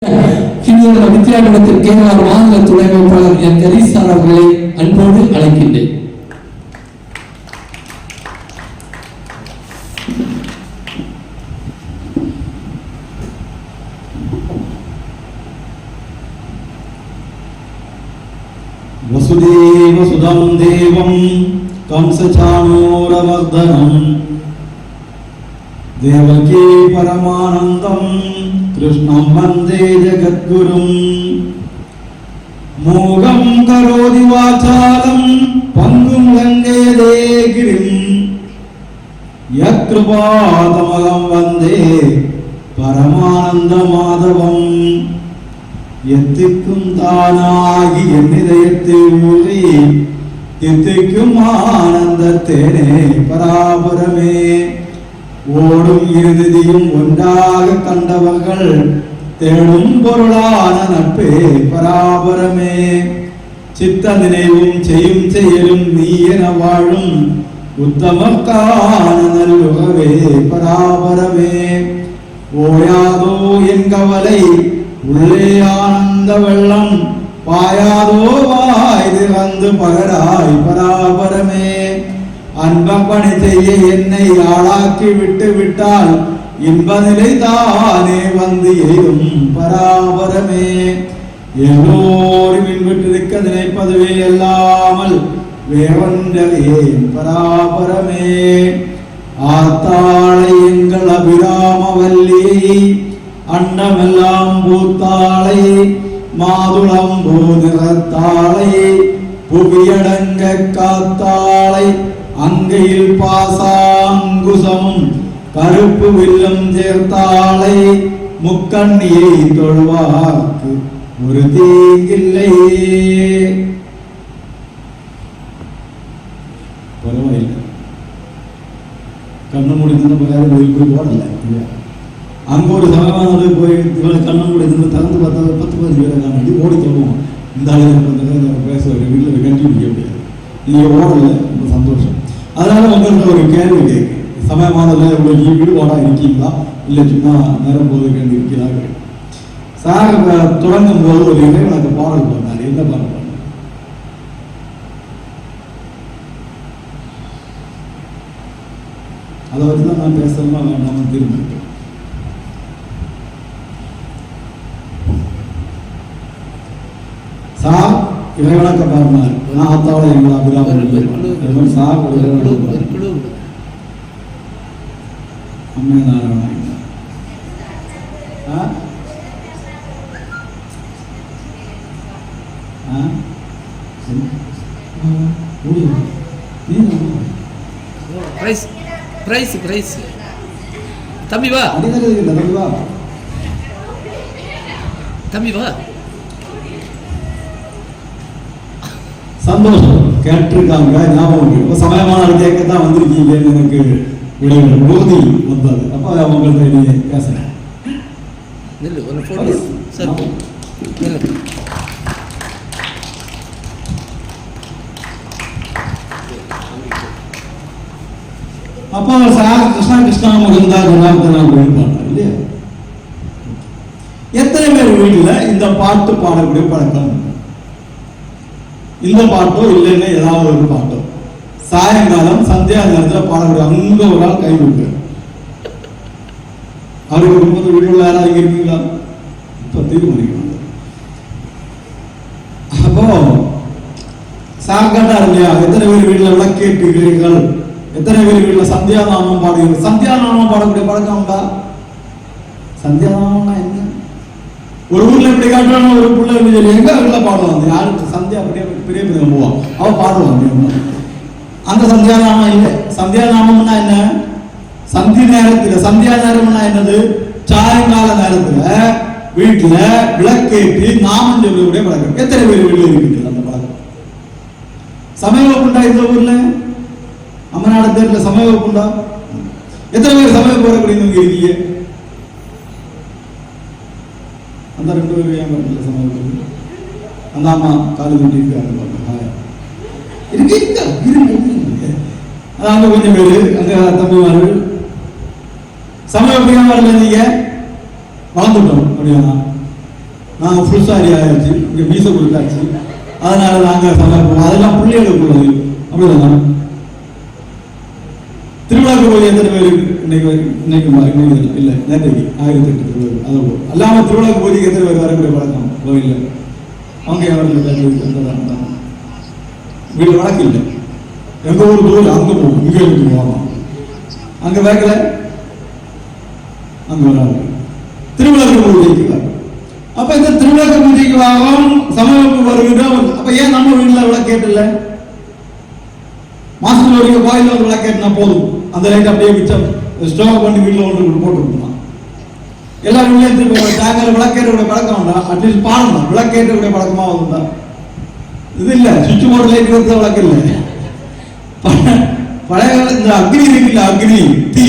வித்தியாபீடத்தில் கேரளா மாநில துணை அமைப்பாளர் என் கரீசார் அவர்களை அன்போடு அழைக்கின்றேன். வசுதேவ சுதம் தேவம் கம்சசானூரமர்தனம் தேவகி பரமானந்தம் கிருஷ்ணம் வந்தே ஜகத்குரும் மூகம் கரோதி வாசாலம் பங்கும் லங்கேதே கிரிம் யக்ருபாதமகம் வந்தே பரமானந்த மாதவம் எத்திக்கும் தானாகி என் இதயத்தில் ஊறி தித்திக்கும் ஆனந்த தேனே பராபரமே ஓடும் இருதியும் ஒன்றாக கண்டவர்கள் தேடும் பொருளான நட்பே பராபரமே சித்த நினைவும் செய்யும் செயலும் நீ என வாழும் உத்தமக்கான நல்லுகவே பராபரமே ஓயாதோ என் கவலை உள்ளே ஆனந்த வெள்ளம் பாயாதோ வாய் திறந்து பகராய் பராபரமே அன்பப்பணி செய்ய என்னை ஆளாக்கி விட்டு விட்டால் இன்ப நிலை தானே வந்து எய்தும் பராபரமே எல்லோரும் இன்விட்டிருக்க நினைப்பதுவே அல்லாமல் வேறொன்றேன் பராபரமே ஆத்தாளை எங்கள் அபிராமவல்லியை அண்டமெல்லாம் பூத்தாளை மாதுளம் பூ நிறத்தாளை புவியடங்க காத்தாளை அங்கையில் பாசாங்குசமும் கருப்பு வில்லும் சேர்த்தாளை முக்கண்ணியை தொழுவார்க்கு ஒரு தீங்கில்லை. பரவாயில்லை, கண்ணு முடிந்து யாரும் கோயிலுக்கு போடல. அங்க ஒரு சமமானது போய் கண்ணு முடிந்து திறந்து பார்த்தா 10-15 பேரை காணி ஓடி தருவோம். இந்த ஆளுநர் பேச வீட்டில் கண்டிப்பாக முடியாது. நீங்கள் ஓடலை, ரொம்ப சந்தோஷம். அதனால உங்களுக்கு ஒரு கேள்வி கேட்கு, சமயமானதில் உங்களுக்கு ஈடுபாடாக இருக்கீங்களா இல்லை சும்மா நேரம் போது கேள்வி இருக்கிறார்கள். சார் தொடங்கும் போது ஒரு இறைவனுக்கு பாடல் பண்ணார். என்ன பாடல் பண்ணார்? அதை வச்சு தான் நான் பேசணுமா வேண்டாம் திரும்ப. சார் இறைவணக்க பாடினார். ஆத்தாளை எங்கள் அபிராம சார் அம்மே நாராயண தம்பி வா, தம்பி வா. சந்தோஷம், கேட்டிருக்காங்க, ஞாபகம் இருக்கு. சமயமான கேட்கத்தான் வந்திருக்கீங்கன்னு எனக்கு உறுதி வந்தது. அப்போ அவங்கள்ட்ட பேசுறேன். அப்போ சார் கிருஷ்ணா கிருஷ்ணா முகந்தா குணார்த்தனா பாடுறாரு இல்லையா? எத்தனை பேர் வீட்டில் இந்த பாட்டு பாடக்கூடிய பழக்கம்? இந்த பாட்டோ இல்லைன்னா ஏதாவது ஒரு பாட்டோ சாயங்காலம் சந்தியா நேரத்தில் பாடக்கூடிய அங்க ஒரு ஆள் கை விட்டு அவருக்கு 30 வீடுள்ள யாராவது இருக்கீங்களா? இப்ப தீர்மானிக்கணும். அப்போ சார் கேட்டா இல்லையா, எத்தனை பேர் வீட்டுல விளக்கேற்றுகிறீர்கள், எத்தனை பேர் வீட்டுல சந்தியா நாமம் பாடுகிறீர்கள்? சந்தியா நாமம் பாடக்கூடிய பழக்கம் உண்டா? சந்தியா நாமம்னா என்ன? ஒரு ஊர்ல இப்படி காட்டுறாங்க, ஒரு பிள்ளை சொல்லி எங்க வீட்டுல பாடுவாங்க. யாருக்கு சந்தியா அப்படியே பெரிய பெரிய போவா, அவ பாடுவாங்க. அந்த சந்தியா நாமம் இல்லை. சந்தியா நாமம்னா என்ன? சந்தி நேரத்துல, சந்தியா நேரம்னா என்னது? சாயங்கால நேரத்துல வீட்டுல விளக்கேற்றி நாமம் சொல்லக்கூடிய பழக்கம். எத்தனை பேர் வீட்டுல இருக்குது அந்த பழக்கம்? சமய வகுப்புண்டா இந்த ஊர்ல? அம்மநாடு தேர்ல சமய வகுப்புண்டா? எத்தனை பேர் சமயம் போறக்கூடியவங்க இருக்கீங்க? அந்த 2 பேர் ஏன் வரல சமயம்? அந்த அம்மா காலு கட்டி இருக்காங்க. அங்க கொஞ்சம் பேரு அங்க தம்பிமார்கள் சமயம் அப்படியா வரல. நீங்க வளர்ந்துட்டோம் அப்படியா? நாங்கள் ஃபுல் சாரி ஆயிடுச்சு, இங்கே மீச கொடுத்தாச்சு, அதனால நாங்கள் சமைப்போம். அதெல்லாம் பிள்ளைகளுக்கு உள்ளது. அப்படிதானே? திருவிழாக்கு போய் எத்தனை பேர் இன்னைக்கு இல்லை நேற்றைக்கு 1008 திருவிழா அதை போல் அல்லாமல் திருவிழாக்கு போய் எத்தனை பேர் வரக்கூடிய பழக்கம் கோயிலில்? அவங்க யாரும் வீடு வழக்கு இல்லை. எங்கள் ஊர் கோயில் அங்கே போகும், இங்கே இருக்கு போகலாம், அங்கே வேக்கல அங்கே வராது. திருவிழாக்கு பூஜைக்கு அப்ப இந்த திருவிழாக்கு பூஜைக்கு வாகம் சமயப்பு வருகிறோம். அப்ப ஏன் நம்ம வீட்டில் விளக்கேட்டு மாசத்துல ஒரு கோயில ஒரு விளக்கேட்டினா போதும், அந்த லைட் அப்படியே மிச்சம் ஸ்டோவ் பண்ணி வீட்டில் ஒன்று போட்டு எல்லா வீட்லையும் தாங்கள் விளக்கேற்றக்கூடிய பழக்கம் உண்டா? அட்லீஸ்ட் பாருங்க விளக்கேற்றக்கூடிய பழக்கமா வந்தா இது இல்லை. சுவிட்ச் போர்டு லைட் வந்து விளக்கு இல்லை. பழைய இந்த அக்னி இருக்குல்ல, அக்னி தீ,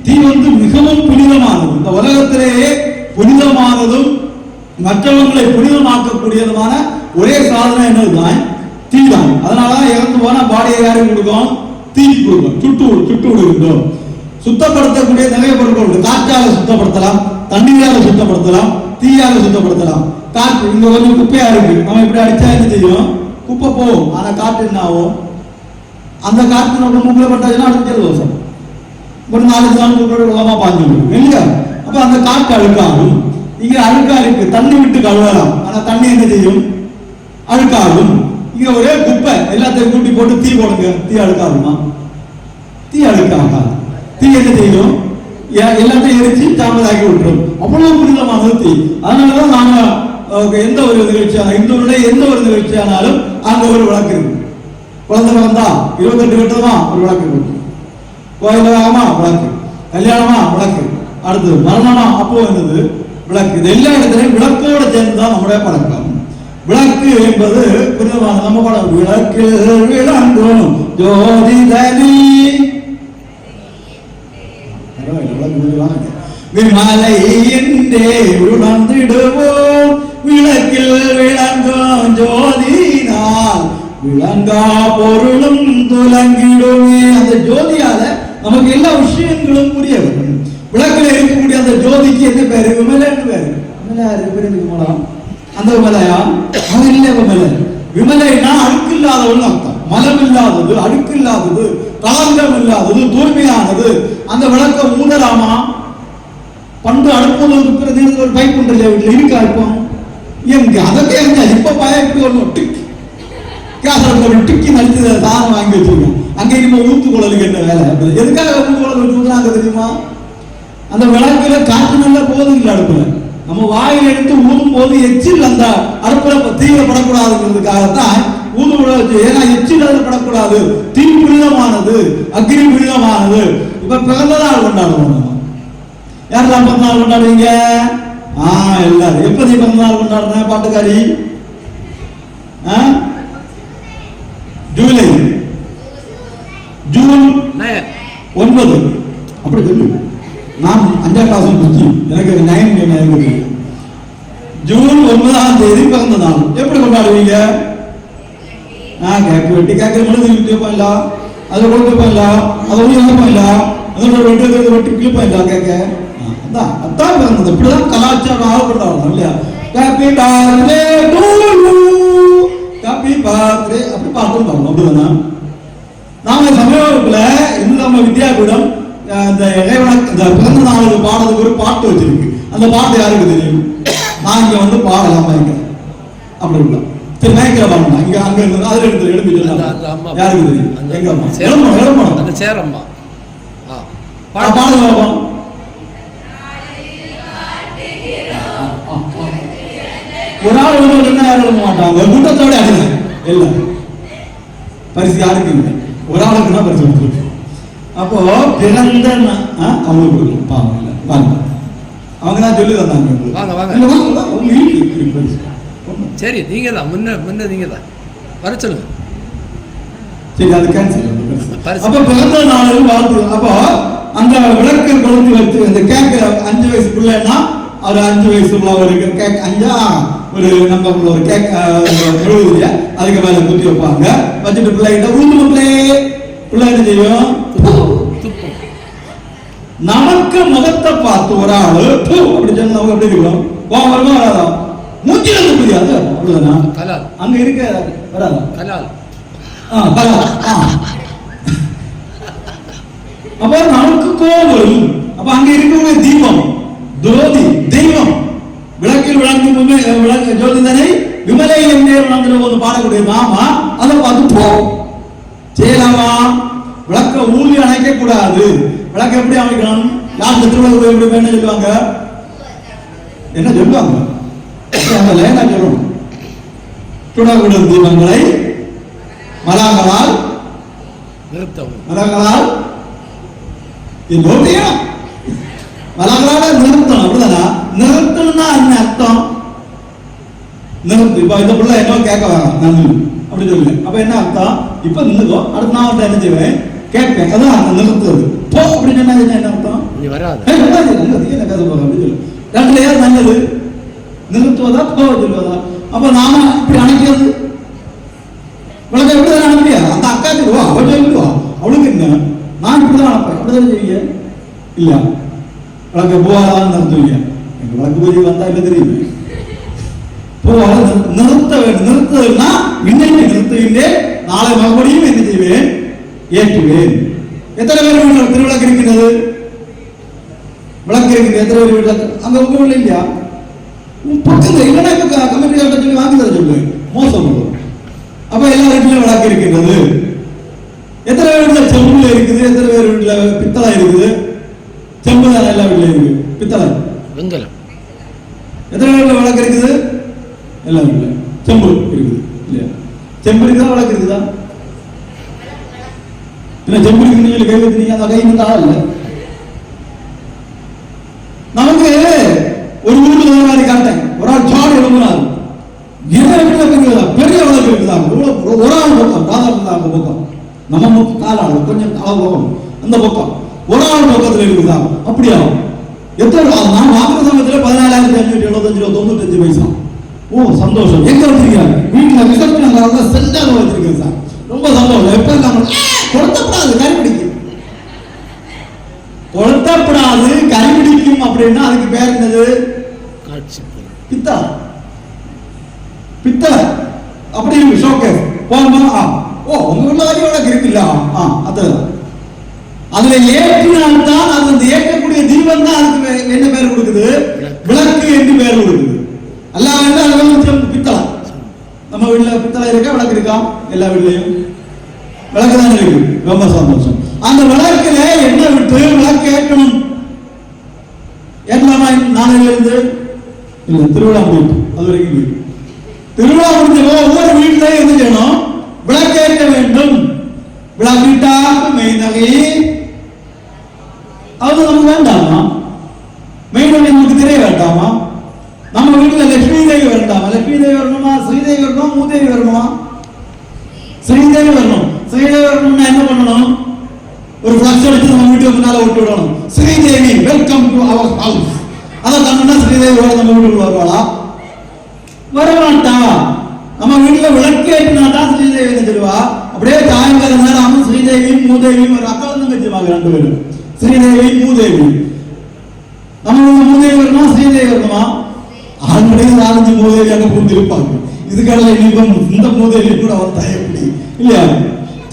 தீ வந்து மிகவும் புனிதமானது. இந்த உலகத்திலேயே புனிதமானதும் மற்றவர்களை புனிதமாக்கக்கூடியதுமான ஒரே சாதனம் என்னதுதான்? தீ தான். அதனாலதான் இறந்து போனா பாடியை யாரும் கொடுக்கும்? தீ கொடுக்கும். சுட்டு விடுகின்றோம். சுத்தப்படுத்தக்கூடிய நிறைய பொருட்கள் உண்டு. காற்றால சுத்தப்படுத்தலாம், தண்ணீரால சுத்தப்படுத்தலாம், தீயால சுத்தப்படுத்தலாம். காற்று இங்க கொஞ்சம் குப்பையா இருக்கு, நம்ம இப்படி அடிச்சா என்ன செய்யும்? குப்பை போகும். ஆனா காற்று என்ன ஆகும்? அந்த காற்று நம்ம மூக்கில் பட்டாச்சுன்னா அடுத்த தோசம் ஒரு 4 நாள் மூக்கமா பாஞ்சிடும் இல்லையா? அப்ப அந்த காற்று அழுக்காகும். இங்க அழுக்கா இருக்கு, தண்ணி விட்டு கழுவலாம், ஆனா தண்ணி என்ன செய்யும்? அழுக்காகும். இங்க ஒரே குப்பை, எல்லாத்தையும் கூட்டி போட்டு தீ போடுங்க, தீ அழுக்காகுமா? தீ அழுக்காக. தீ என்ன செய்யும்? எல்லாத்தையும் எரிச்சு தாமதாக்கி விட்டுரும். அவ்வளவு புனிதமானது தீ. அதனாலதான் நாங்க எந்த ஒரு நிகழ்ச்சியான இந்துடைய எந்த ஒரு நிகழ்ச்சியானாலும் அங்க ஒரு விளக்கு இருக்கு. குழந்தை பிறந்தா 28 கட்டமா ஒரு விளக்கு இருக்கு, கோயில விளக்கு, கல்யாணமா விளக்கு, அடுத்தது மரணமா அப்போ என்னது விளக்கு. இது எல்லா இடத்துலையும் விளக்கோட சேர்ந்துதான் நம்முடைய பழக்கம். விளக்கு என்பது புனிதமான நம்ம படம். விளக்கு விளங்கும் ஜோதிதனி விமலை என்றே உணர்ந்திடுவோம். விளக்கில் விளங்கும் ஜோதினால் விளங்கா பொருளும் துலங்கிடுமே. அந்த ஜோதியால நமக்கு எல்லா விஷயங்களும் புரிய வரும். விளக்கில் இருக்கக்கூடிய அந்த ஜோதிக்கு என்ன பேரு? விமலன்னு பேரு. அந்த விமலையா? அது இல்லை விமலை. விமலைனா அழுக்கு இல்லாதவன் அர்த்தம். மலம் இல்லாதது, அழுக்கு இல்லாதது, களங்கம் இல்லாதது, தூய்மையானது. அந்த விளக்க மூடலாமா? பண்டு அடுப்பது இருக்கிறது ஒரு பைப் உண்டு இல்லையா வீட்டில் இருக்கா? இப்போ எங்க அதற்கே இப்ப பயப்படி ஒன்று டிக் கேஸ் டிக்கி நடிச்சு சாதம் வாங்கி வச்சிருக்கோம். அங்கே நம்ம ஊத்து குழலுக்கு என்ன வேலை? எதுக்காக ஊத்து குழல் வச்சுருக்காங்க தெரியுமா? அந்த விளக்குல காற்று நல்லா போதும் இல்லை. அடுப்புல நம்ம வாயில் எடுத்து ஊதும் போது எச்சில் அந்த அடுப்புல தீவிரப்படக்கூடாதுங்கிறதுக்காகத்தான் ஊது விட வச்சு. ஏன்னா எச்சில் அதில் படக்கூடாது. தீ புனிதமானது, அக்னி புனிதமானது. இப்ப பிறந்த நாள் கொண்டாடுவோம். நம்ம யாரெல்லாம் பிறந்த நாள் கொண்டாடுவீங்க? எல்லாரும். எப்ப நீ பிறந்த நாள் கொண்டாடுற பாட்டுக்காரி? ஜூலை ஜூன் 9 அப்படி சொல்லு. நான் 5ஆம் கிளாஸ் முடிச்சு எனக்கு 9 ஜூன் 9ஆம் தேதி பிறந்த நாள். எப்படி கொண்டாடுவீங்க? கேக்கு வெட்டி கேட்க முடிஞ்சு போயிடல, அதை கொண்டு போயிடல, அதை ஒன்று போயிடல, அதோட வெட்டி கிளிப்போயிடல கேட்க. அதான் அதான் பிறந்தது. இப்படிதான் கலாச்சாரம் கொண்டாடணும் இல்லையா? Happy birthday to you, happy birthday அப்படி பாட்டு பாடணும். அப்படிதானா? நாம சமயத்துல இந்து நம்ம வித்யாபீடம் இந்த இந்த பிறந்த நாளுக்கு பாடுறதுக்கு ஒரு பாட்டு வச்சிருக்கு. அந்த பாட்டு யாருக்கு தெரியும்? நான் இங்க வந்து பாடலாம் மயக்க அப்படி இல்லை. சரி மயக்கிற பாடலாம். இங்க அங்க இருந்து அதுல எடுத்து எழுப்பி சொல்லலாம். யாருக்கு தெரியும்? எங்க அம்மா எழுப்பணும். அந்த சேரம்மா பாடுங்க பாப்போம். ஒரு ஆள் என்ன யாரும் எழுத மாட்டாங்க, கூட்டத்தோட அழுங்க இல்லை. பரிசு யாருக்கு இல்லை, ஒரு ஆளுக்கு தான் பரிசு கொடுத்துருக்கு. அப்போ பிறந்த அவங்களுக்கு பாவம் இல்லை வாங்க, அவங்க தான் சொல்லி தந்தாங்க. சரி நீங்க தான் முன்ன நீங்க தான் வர சொல்லுங்க. சரி அது கேன்சல். அப்ப பிறந்த நாளும் வாழ்த்து. அப்போ அந்த விளக்கு கொளுத்தி வச்சு அந்த கேக் 5 வயசு பிள்ளைன்னா ஒரு 5 வயசுல ஒரு கேக் 5 ஒரு நம்ம ஒரு கேக் எழுதுறியா அதுக்கு மேல குத்தி வைப்பாங்க. வச்சுட்டு பிள்ளைகிட்ட உளுந்து பிள்ளை என்ன செய்யும்? நமக்கு முகத்தை பார்த்து ஒரு ஆளு அப்படி சொன்னவங்க எப்படி இருக்கும்? கோபம் வருமா வராதா? மூஞ்சில புரியாது அவ்வளவுதான். கலால் அங்க இருக்க வராதா கலால் அப்ப நமக்கு கோபம் வரும். அப்ப அங்க இருக்கக்கூடிய தீபம் ஜோதி தெய்வம் விளக்கில் விளங்கும் ஜோதி தானே விமலை என்றே விளங்குற பாடக்கூடிய நாம அதை பார்த்து போவோம் செய்யலாமா? விளக்க ஊழி அணைக்க கூடாது. விளக்க எப்படி அமைக்கணும்? லாஸ்ட் திருவிழா எப்படி வேணும் சொல்லுவாங்க, என்ன சொல்லுவாங்க? என்ன சொல்லணும்? சுடகுடன் தீபங்களை மலாங்களால் நிறுத்தவும், மலாங்களால் மலாங்களால நிறுத்தணும். அப்படிதானா? நிறுத்தணும்னா என்ன அர்த்தம்? நிறுத்து. இப்ப இந்த பிள்ளை என்ன கேட்க வேணாம் நன்றி அப்படி சொல்லல. அப்ப என்ன அர்த்தம்? இப்ப நின்றுக்கோ, அடுத்த நான் என்ன செய்வேன் கேட்பேன். அதான் அந்த நிறுத்துறது. போ அப்படின்னு என்ன அர்த்தம்? நீ வராது என்ன பேச போற அப்படின்னு சொல்லு. ரெண்டுல ஏதாவது நல்லது? நிறுத்துவதா போக சொல்லுவதா? அப்ப நாம இப்படி அணைக்கிறது விளக்க எப்படிதான் அனுப்பியா? அந்த அக்கா சொல்லுவா, அவள் சொல்லுவா, அவளுக்கு என்ன நான் இப்படிதான் அனுப்பேன். அப்படிதான் செய்ய இல்ல விளக்க போவாதான் நிறுத்துவீங்க. எங்க விளக்கு போய் வந்தா இல்ல தெரியுமே. போவாத நிறுத்த வேண்டும். நிறுத்துவதுன்னா இன்னைக்கு நிறுத்துகின்றேன், நாளை மறுபடியும் என்ன செய்வேன்? ஏற்றுவேன். எத்தனை பேர் வீட்டில் திருவிளக்கு இருக்கிறது? விளக்கு இருக்குது. எத்தனை பேர் வீட்டில்? அங்க உங்க வீட்டில் இல்லையா? பக்கத்தில் இல்லைன்னா இப்ப கமிட்டி சொல்லி வாங்கி தர சொல்லு. மோசம். அப்ப எல்லா வீட்டிலும் விளக்கு இருக்கின்றது. எத்தனை பேர் வீட்டுல செம்புல இருக்குது? எத்தனை பேர் வீட்டுல பித்தளை இருக்குது? செம்பு தான் எல்லா வீட்டுல இருக்கு. பித்தளை வெங்கலம். எத்தனை வீட்டுல விளக்கு இருக்குது? எல்லா வீட்டுல செம்பு இருக்குது இல்லையா? செம்பு இருக்குதா விளக்கு இருக்குதா? இல்ல செம்பு இருக்கு கை வைத்தீங்க, அந்த கை இருந்தா இல்ல. நமக்கு ஒரு ஊர்ல மாதிரி காட்டேன். ஒரு ஆள் சாடு எழுதுனாரு. பெரிய விளக்கு இருக்குதா? ஒரு ஆள் பக்கம் ராதா பக்கம் நம்ம காலாடு கொஞ்சம் அளவு பக்கம் அந்த பக்கம் ஒரு ஆள் பக்கத்துல இருக்குதா? அப்படியா? எத்தனை நான் வாங்குற சமயத்துல 14,575 பைசா. ஓ சந்தோஷம். எங்க வச்சிருக்கீங்க? வீட்டுல ரிசப்ஷன் சென்டாக வச்சிருக்கேன் சார். ரொம்ப சந்தோஷம். எப்ப கொளுத்தப்படாது கறிபிடிக்கும். கொளுத்தப்படாது கறிபிடிக்கும் அப்படின்னா அதுக்கு பேர் என்னது? பித்தளை. பித்தளை அப்படி இருக்கு. ஷோகேஸ் போகும்போது ஓ உங்க வீட்டுல விளக்கு இருக்குல்ல, அதுல ஏற்றினால்தான் அது அந்த ஏற்கக்கூடிய தீபம் தான் அதுக்கு என்ன பேர் கொடுக்குது? விளக்கு என்று பேர் கொடுக்குது. அல்லாம பித்தளை. நம்ம வீட்டுல பித்தளை இருக்கா விளக்கு இருக்கா? எல்லா வீட்லயும் விளக்கு தான் இருக்கு. ரொம்ப சந்தோஷம். அந்த விளக்குல என்ன விட்டு விளக்கு ஏற்றணும். ஏற்றலாமா நாளையில இருந்து? இல்ல திருவிழா முடியும் அது வரைக்கும். திருவிழா முடிஞ்சோ ஒவ்வொரு வீட்டிலையும் என்ன செய்யணும்? விளக்கேற்ற வேண்டும். விளக்கிட்டாக்கு மெய் நகை அது நமக்கு வேண்டாமா? மெய் நகை நமக்கு தெரிய வேண்டாமா? நம்ம வீட்டுல லட்சுமி தேவி வேண்டாமா? லட்சுமி தேவி வரணுமா? ஸ்ரீதேவி வரணுமா? மூதேவி வரணுமா? ஸ்ரீதேவி வரணும். ஸ்ரீதேவி வரணும்னா என்ன பண்ணணும்? ஒரு பிளக்ஸ் எடுத்து நம்ம வீட்டுக்கு முன்னால விட்டு விடணும். Sridevi welcome to our house. அதை கண்டா ஸ்ரீதேவி நம்ம வீட்டுக்கு வருவாளா? வரமாட்டா. நம்ம வீட்டுல விளக்கேற்றினா தான் ஸ்ரீதேவி என்ன சொல்லுவா? அப்படியே சாயங்காலம் நேரம் ஸ்ரீதேவியும் மூதேவியும் ஒரு அக்கா வந்து வச்சுவாங்க ரெண்டு பேரும். ஸ்ரீதேவி மூதேவி. நம்ம மூதேவி வரணுமா ஸ்ரீதேவி வரணுமா? ஆல்ரெடி 4-5 மூதேவி அங்க பூந்து இருப்பாங்க. இதுக்கடல இந்த மூதேவி கூட அவர் தயப்படி இல்லையா?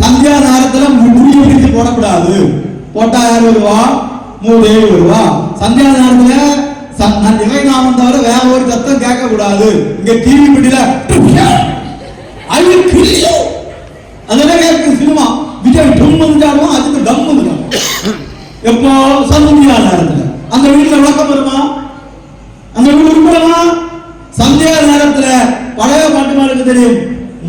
சந்தியா நேரத்துல முடிய பிடித்து போடக்கூடாது. போட்டா யார் வருவா? மூதேவி வருவா. சந்தியா நேரத்துல நான் இறைநாமம் தவிர வேற ஒரு சத்தம் கேட்க கூடாது. இங்க டிவி பெட்டியில அதெல்லாம் கேட்க சினிமா விஜய் டம் வந்துட்டாலும் அதுக்கு டம் வந்துடும். எப்போ? சந்தியா நேரத்துல. அந்த வீட்டுல விளக்கம் வருமா? அந்த வீடு உருப்படமா? சந்தியா நேரத்துல பழைய பாட்டுமாருக்கு தெரியும்.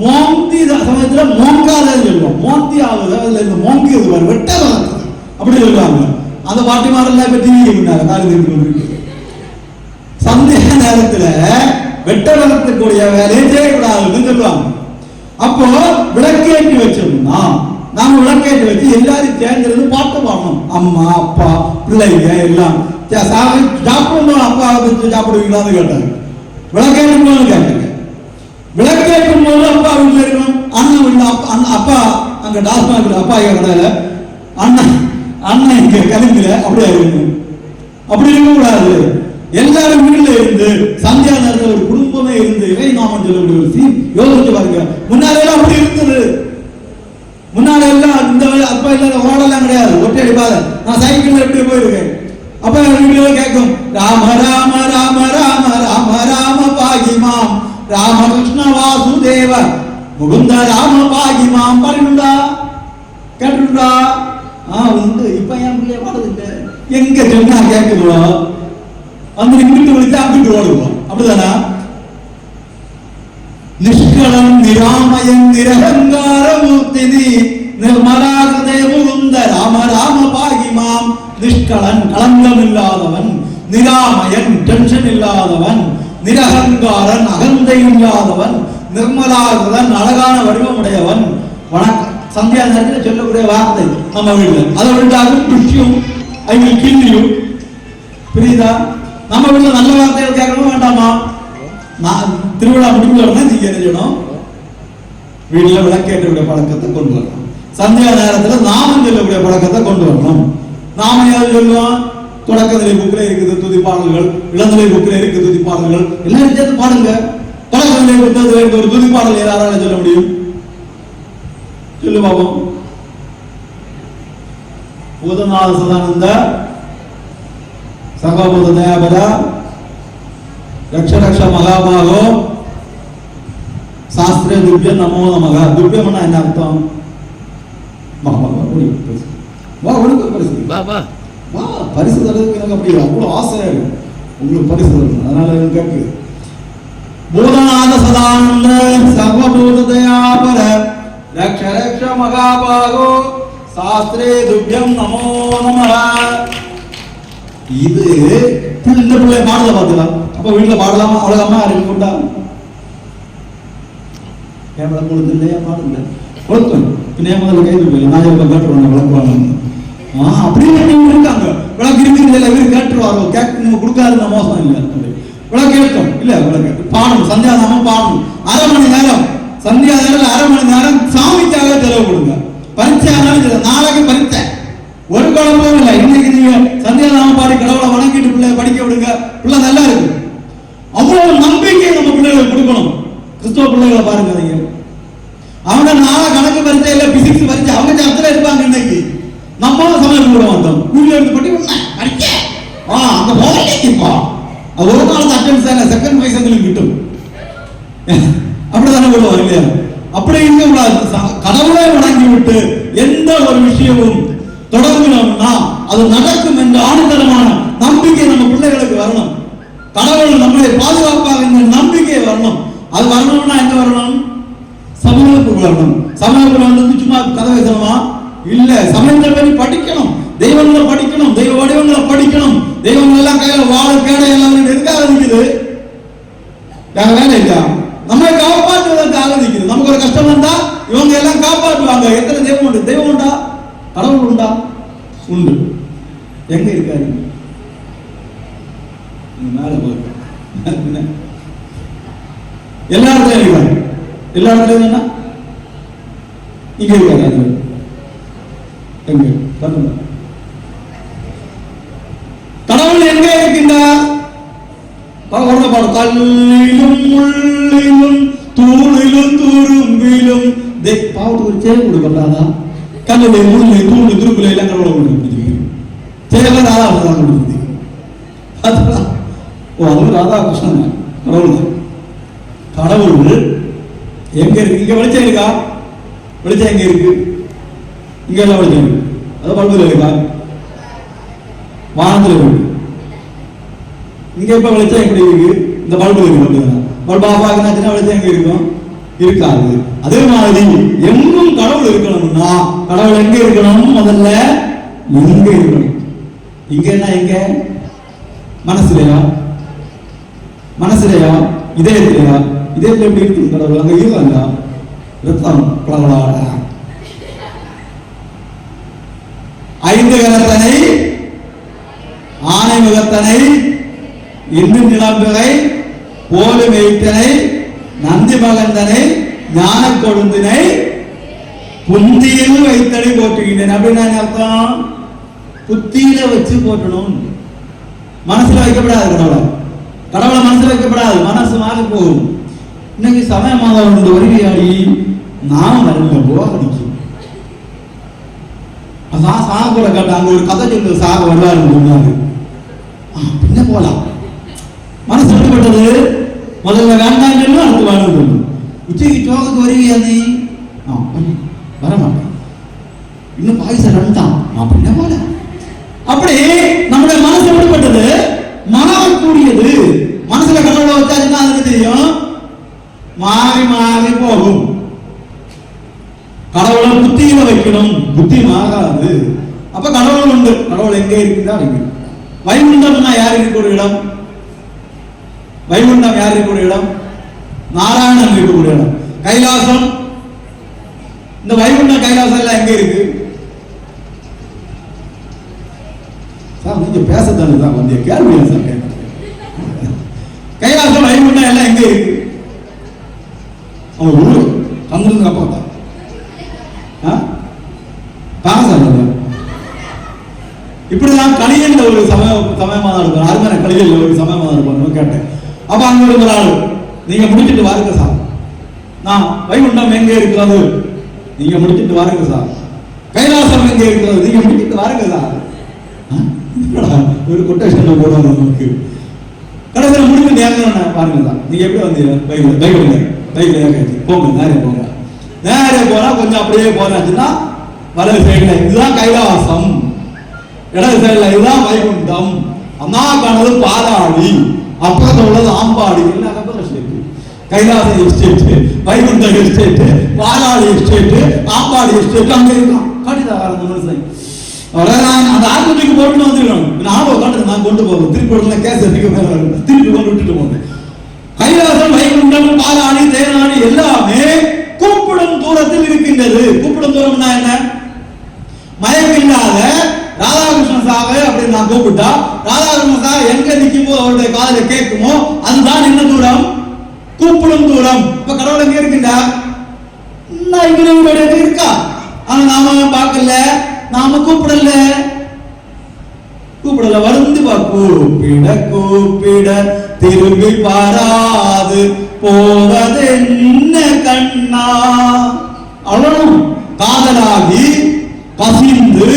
மோந்தி சமயத்துல மோங்காதான் சொல்லுவோம். மோந்தி ஆகுது அதுல இந்த மோங்கி வெட்ட வளர்த்தது அப்படி சொல்லுவாங்க. அந்த பாட்டுமாரெல்லாம் இப்ப டிவி முன்னாங்க காலத்துக்கு. சந்தியா நேரத்துல வெட்ட வளர்த்தக்கூடிய வேலையை செய்யக்கூடாதுன்னு சொல்லுவாங்க. அப்போ விளக்கேற்றி வச்சோம்னா நாம விளக்கேற்றி வச்சு எல்லாரும் சேர்ந்து பாட்டு பாடணும். அம்மா அப்பா பிள்ளைங்க எல்லாம் சாப்பிடணும். அப்பா வச்சு சாப்பிடுவீங்களான்னு கேட்டாங்க. விளக்கேற்றும் போது கேட்டாங்க. விளக்கேற்றும் போது அப்பா வீட்டுல இருக்கணும். அண்ணன் வீட்டுல அப்பா அங்க டாஸ்மாக் அப்பா கடையில அண்ணன் இங்க கலைஞர அப்படியே இருக்கணும். அப்படி இருக்க கூடாது. எல்லாரும் வீட்டுல இருந்து சந்தியா நேரத்தில் ஒரு குடும்பமே சொல்லக்கூடிய ஒரு சீன். யோசிச்சு பாருங்க. முன்னால எல்லாம் அப்படி இருந்தது. முன்னால எல்லாம் இந்த அப்ப இல்ல ஓடலாம் கிடையாது, ஒற்றை பாதை. நான் சைக்கிள்ல எப்படி போயிருக்கேன். அப்ப வீடியோ கேட்கும், ராம ராம ராம ராம ராம ராம பாகிமாம் ராமகிருஷ்ண வாசுதேவ முகுந்த ராம பாகிமாம் பாருண்டா கேட்டுண்டா. உண்டு. இப்ப என் பிள்ளைய பாடுது இல்ல. எங்க சொன்னா கேட்குறோம், வந்து இங்கிட்டு விழிச்சு அங்கிட்டு ஓடுவோம். அப்படிதானா? நிஷ்கலம் நிராமயன் நிரகங்கார மூர்த்தினி நிர்மலா ஹிருதய முகுந்த ராம ராம பாகிமாம். நிஷ்கலன் களங்கம் இல்லாதவன், நிராமயன் டென்ஷன் இல்லாதவன், நிரகங்காரன் அகந்தை இல்லாதவன், நிர்மலாகிருதன் அழகான வடிவமுடையவன். வணக்கம் சந்தியா நேரத்தில் சொல்லக்கூடிய வார்த்தை நம்ம வீட்டுல. அதை விட்டாலும் புஷ்யம் ஐ வில் கில் யூ. புரியுதா? நம்ம வீட்டுல நல்ல வார்த்தைகள் கேட்கணும் வேண்டாமா? நான் திருவிழா முடிஞ்ச உடனே நீங்க என்ன செய்யணும்? வீட்டுல விளக்கேற்றக்கூடிய பழக்கத்தை கொண்டு வரணும். சந்தியா நேரத்துல நாமம் சொல்லக்கூடிய பழக்கத்தை கொண்டு வரணும். நாம யாரும் சொல்லுவோம்? தொடக்கநிலை புக்கில் இருக்குது துதிப்பாடல்கள், இளநிலை புக்கில் இருக்குது துதிப்பாடல்கள், எல்லாரும் சேர்த்து பாடுங்க. தொடக்கநிலை புத்தகத்தில் இருக்க ஒரு துதிப்பாடல் யாரால சொல்ல முடியும்? சொல்லு பாபம். பூதநாத சதானந்த சகபூத தயாபர ரக்ஷ ரக்ஷ மகாபாகோ சாஸ்திர துப்பியம் நமோ நமக. துப்பியம்னா என்ன அர்த்தம்? பரிசு தரதுக்கு எனக்கு அப்படி அவ்வளவு ஆசை, உங்களுக்கு பரிசு தரணும். அதனால கேட்கு. பூதநாத சதானந்த சர்வபூத தயாபர ரக்ஷ ரக்ஷ மகாபாகோ சாஸ்திரே துப்பியம் நமோ நமக. இது இந்த பிள்ளை பாடல பார்த்துக்கலாம். அப்ப வீட்டுல பாடலாமா? அவ்வளவு அம்மா இருக்கு கொண்டா கேமரா கொடுத்து இல்லையா பாடுங்க கொடுத்தோம். பின்னே முதல்ல கைது போயிடலாம். நான் எப்ப கேட்டுருவாங்க விளக்குவாங்க. அப்படின்னு இருக்காங்க. விளக்கு இருக்குது இல்லை இவரு கேட்டுருவாரோ கேட்டு நம்ம கொடுக்காதுன்னு மோசம் இல்லை. விளக்கு கேட்கும் இல்ல விளக்கு பாடணும். சந்தியாதானம் பாடணும். 1/2 மணி நேரம் சந்தியா நேரம் 1/2 மணி நேரம் சாமிக்காக செலவு கொடுங்க. பரீட்சை ஆனாலும் நாளைக்கு பரீட்சை ஒரு குழப்பமும் இல்லை. இன்னைக்கு நீங்க சந்தியாதானம் பாடி கடவுளை வணங்கிட்டு பிள்ளை படிக்க விடுங்க. பிள்ளை நல்லா இருக்கு. அவ்வளவு நம்பிக்கை நம்ம பிள்ளைகளுக்கு கொடுக்கணும். கிறிஸ்தவ பிள்ளைகளை பாருங்க. நீங்க அவங்க நாளை கணக்கு பரீட்சை இல்ல பிசிக்ஸ் பரீட்சை அவங்க சத்துல இருப்பாங்க. இன்னைக்கு நம்ம சமையல் கூட வந்தோம். வீட்டுல இருந்து பட்டி படிக்க அங்க போகலைப்பா. ஒரு நாள் அட்டென்ஸ் செகண்ட் வைஸ் எங்களுக்கு கிட்டும். அப்படித்தானே விடுவோம் இல்லையா? அப்படி இருக்க கூடாது. கடவுளை வணங்கி விட்டு எந்த ஒரு விஷயமும் தொடங்கினோம்னா அது நடக்கும் என்ற ஆணித்தரமான நம்பிக்கை நம்ம பிள்ளைகளுக்கு வரணும். கடவுள் நம்மளை பாதுகாப்பாக என்ற நம்பிக்கை வரணும். அது வரணும்னா எங்க வரணும்? சமூகத்துக்கு வரணும். சமூகத்தில் வந்து சும்மா கதை பேசணுமா? இல்ல, சமயத்தை பற்றி படிக்கணும். தெய்வங்களை படிக்கணும். தெய்வ வடிவங்களை படிக்கணும். தெய்வங்கள் எல்லாம் கையில வாழ கேட எல்லாம் எதுக்காக நிற்குது? வேற வேலை இல்ல. நம்மளை காப்பாற்றுவதற்காக நிற்குது. நமக்கு ஒரு கஷ்டம் வந்தா இவங்க எல்லாம் காப்பாற்றுவாங்க. எத்தனை தெய்வம் உண்டு? தெய்வம் உண்டா? கடவுள் உண்டா? உண்டு. எங்க இருக்காரு? மேல எல்லா இடத்துலயும் இருக்காரு. எல்லா இடத்துலயும் என்ன இங்க இருக்காரு. எங்க கடவுள் எங்க இருக்கின்றார்? கல்லிலும் முள்ளிலும் தூணிலும் துரும்பிலும் பாவத்துக்கு ஒரு சேவை கொடுக்கறாதா? கல்லுடைய முள்ளு தூணு துருப்புல எல்லாம் கடவுளை கொடுத்து சேவை ராதா கொடுத்து ராதாகிருஷ்ணன் கடவுள். கடவுள் எங்க இருக்கு? இங்க வெளிச்சம் இருக்கா? வெளிச்சம் எங்க இருக்கு? இங்க எல்லாம் வெளிச்சம் இருக்கு. அது பல்புல இருக்கா? வானத்துல இருக்கு. இங்க இப்ப வெளிச்சம் எப்படி இருக்கு? இந்த பல்பு இருக்கு. பல்பா பாக்குனா வெளிச்சம் எங்க இருக்கும்? இருக்காது. அதே மாதிரி எங்கும் கடவுள் இருக்கணும்னா கடவுள் எங்க இருக்கணும்? முதல்ல எங்க இருக்கணும்? இங்கன்னா எங்க? மனசுலையா? மனசுலையா? இதயத்திலையா? இதயத்துல எப்படி இருக்கு கடவுள்? அங்க இருக்காங்க. ரத்தம் பளபள ஐந்து கரத்தனை ஆனை முகத்தனை இன்னும் நிலம்புகை போலும் எய்த்தனை நந்தி மகந்தனை ஞான கொழுந்தினை புந்தியில் வைத்தனை போட்டுகின்றேன். அப்படின்னு அர்த்தம் புத்தியில வச்சு போட்டணும். மனசுல வைக்கப்படாது. கடவுளை மனசுல வைக்கப்படாது. மனசு மாறி போகும். இன்னைக்கு சமயமாதவன் இந்த வருகையாடி நான் வரல போகடிக்கும். அதான் சாகோட கேட்ட அங்க ஒரு கதை சொல்லு, சாக வருவாருன்னு சொன்னாரு. பின்ன போலாம். மனசு விடுபட்டது. முதல்ல வேண்டாம் சொல்லு, அடுத்து வேணும் சொல்லு. உச்சிக்கு சோகத்துக்கு வருவியா நீ? வரமாட்டேன். இன்னும் பாயசம் ரெண்டாம், பின்ன போல. அப்படி நம்முடைய மனசு விடுபட்டது, மாறக்கூடியது. மனசுல கடவுளை வச்சாச்சுன்னா அதுக்கு தெரியும், மாறி மாறி போகும். கடவுளை புத்தியில வைக்கணும், புத்தி மாறாது. அப்ப கடவுள் உண்டு. கடவுள் எங்கே இருக்குதா இருக்கு. வைகுண்டம்னா யார் இருக்கக்கூடிய இடம்? வைகுண்டம் யார் இருக்கக்கூடிய இடம்? நாராயணன் இருக்கக்கூடிய இடம். கைலாசம், இந்த வைகுண்டம் கைலாசம் எல்லாம் எங்க இருக்கு சார்? நீங்க பேசத்தானே தான் வந்து கேள்வி சார் கேட்க. கைலாசம் வைகுண்டம் எல்லாம் எங்க இருக்கு? அவங்க ஊரு சந்திரன் அப்பா இப்படிதான் கலியல்ல ஒரு சமயமா தான் இருக்கும். அருமையான கலியல்ல ஒரு சமயமா தான் இருக்கும் கேட்டேன். அப்ப அங்க ஒரு ஆள், நீங்க முடிச்சுட்டு வாருங்க சார், நான் வைகுண்டம் எங்க இருக்கிறது, நீங்க முடிச்சுட்டு வாருங்க சார். கைலாசம் எங்க இருக்கிறது, நீங்க முடிச்சுட்டு வாருங்க சார். ஒரு கொட்டேஷன்ல போடுவாங்க நமக்கு. கடைசியில் முடிவு நேரம் பாருங்க சார், நீங்க எப்படி வந்தீங்க? பைக்ல போங்க, நேரே போங்க. நேரே போனா கொஞ்சம் அப்படியே போனாச்சுன்னா வலது சைடுல இதுதான் கைலாசம், இடது சைடுல இதுதான் வைகுண்டம், அண்ணா காணது பாதாளி, அப்புறத்துல உள்ளது ஆம்பாடி. எல்லா கப்பலும் estate, Kailasa estate, Vaikunta estate, Pathali estate, Ambadi estate அங்க இருக்கான். காட்டிதான் மனுஷன் அந்த ஆத்மத்துக்கு போட்டு வந்துருக்கணும். நான் உட்காந்து நான் கொண்டு போவேன், திருப்பி கேஸ் திருப்பி கொண்டு விட்டுட்டு போவேன். கைலாசம், வைகுண்டம், பாதாளி, தேனாளி எல்லாமே கூப்பிடும் தூரத்தில் இருக்கின்றது. கூப்பிடும் தூரம்னா என்ன? மயமில்லாத ராதாகிருஷ்ண சாக அப்படின்னு நான் கூப்பிட்டா ராதாகிருஷ்ண சாக எங்க நிற்கும் போது அவருடைய காதல கேட்குமோ அதுதான் என்ன தூரம்? கூப்பிடும் தூரம். இப்ப கடவுள் எங்க இருக்கின்றா? இங்க இருக்கா, ஆனா நாம பார்க்கல, நாம கூப்பிடல. வருந்து கூப்பிட கூப்பிட திரும்பி பாராது போவது என்ன கண்ணா. அவ்வளவு காதலாகி கசிந்து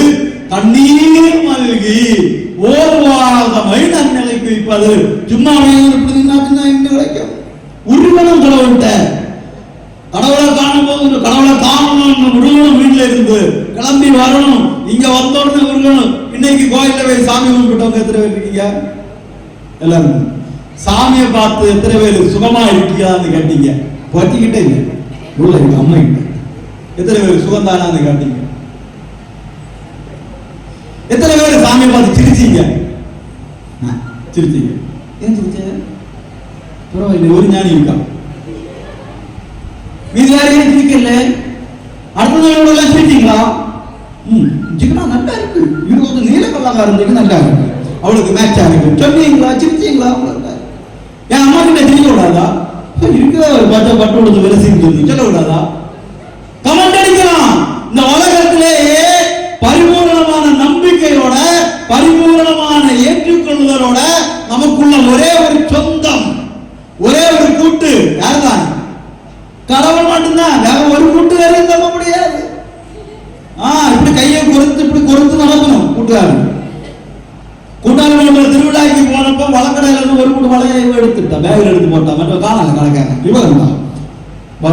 கண்ணீர் மல்கி ஓர்வாதமை நன்னிலை குவிப்பது. சும்மா கிடைக்கும். உருவனம் கடவுள்கிட்ட கடவுளை காணும் போது கடவுளை காணணும், முழுவதும் வீட்டுல இருந்து கிளம்பி வரணும், இங்க வந்தோடனே இருக்கணும். இன்னைக்கு கோயில்ல போய் சாமி கும்பிட்டவங்க எத்தனை பேர் இருக்கீங்க? எல்லாரும் சாமியை பார்த்து எத்தனை பேர் சுகமா இருக்கியான்னு கேட்டீங்க? பத்திக்கிட்டே இல்லை, உள்ள இருக்கு அம்மா கிட்ட. எத்தனை பேர் சுகந்தானான்னு கேட்டீங்க? எத்தனை பேர் சாமியை பார்த்து சிரிச்சீங்க? சிரிச்சீங்க. ஏன் சிரிச்ச? பரவாயில்லை, ஒரு ஞானி இருக்கா, மீது யாரையும் சிரிக்கல. அடுத்த சிரிச்சீங்களா? நல்லா இருக்கு, இது கொஞ்சம் நீல கல்லாக இருந்தீங்க, நல்லா இருக்கு, அவளுக்கு மேட்சா இருக்கு சொன்னீங்களா? சிரிச்சீங்களா? என் அம்மா கிட்ட சிரிக்க விடாதா? இருக்கிற பட்டு பட்டு கொடுத்து வேலை செஞ்சு சொல்ல விடாதா? கமெண்ட் அடிக்கலாம். இந்த உலகத்திலேயே பரிபூர்ணமான நம்பிக்கையோட பரிபூர்ணமான ஏற்றுக்கொள்ளுதலோட நமக்குள்ள ஒரே ஒரு சொந்தம், ஒரே ஒரு கூட்டு யாருதான்? கடவுள் மட்டும்தான். வேற ஒரு கூட்டு வேற நம்ப முடியாது. இப்படி கையை கொடுத்து இப்படி கொடுத்து நடக்கணும். கூட்டாளி திருவிழாக்கு போனப்ப வழக்கடையில இருந்து ஒரு கூட்டு வளைய எடுத்துட்டா, பேகில் எடுத்து போட்டா, மற்ற காணல கணக்காங்க. இவன் தான்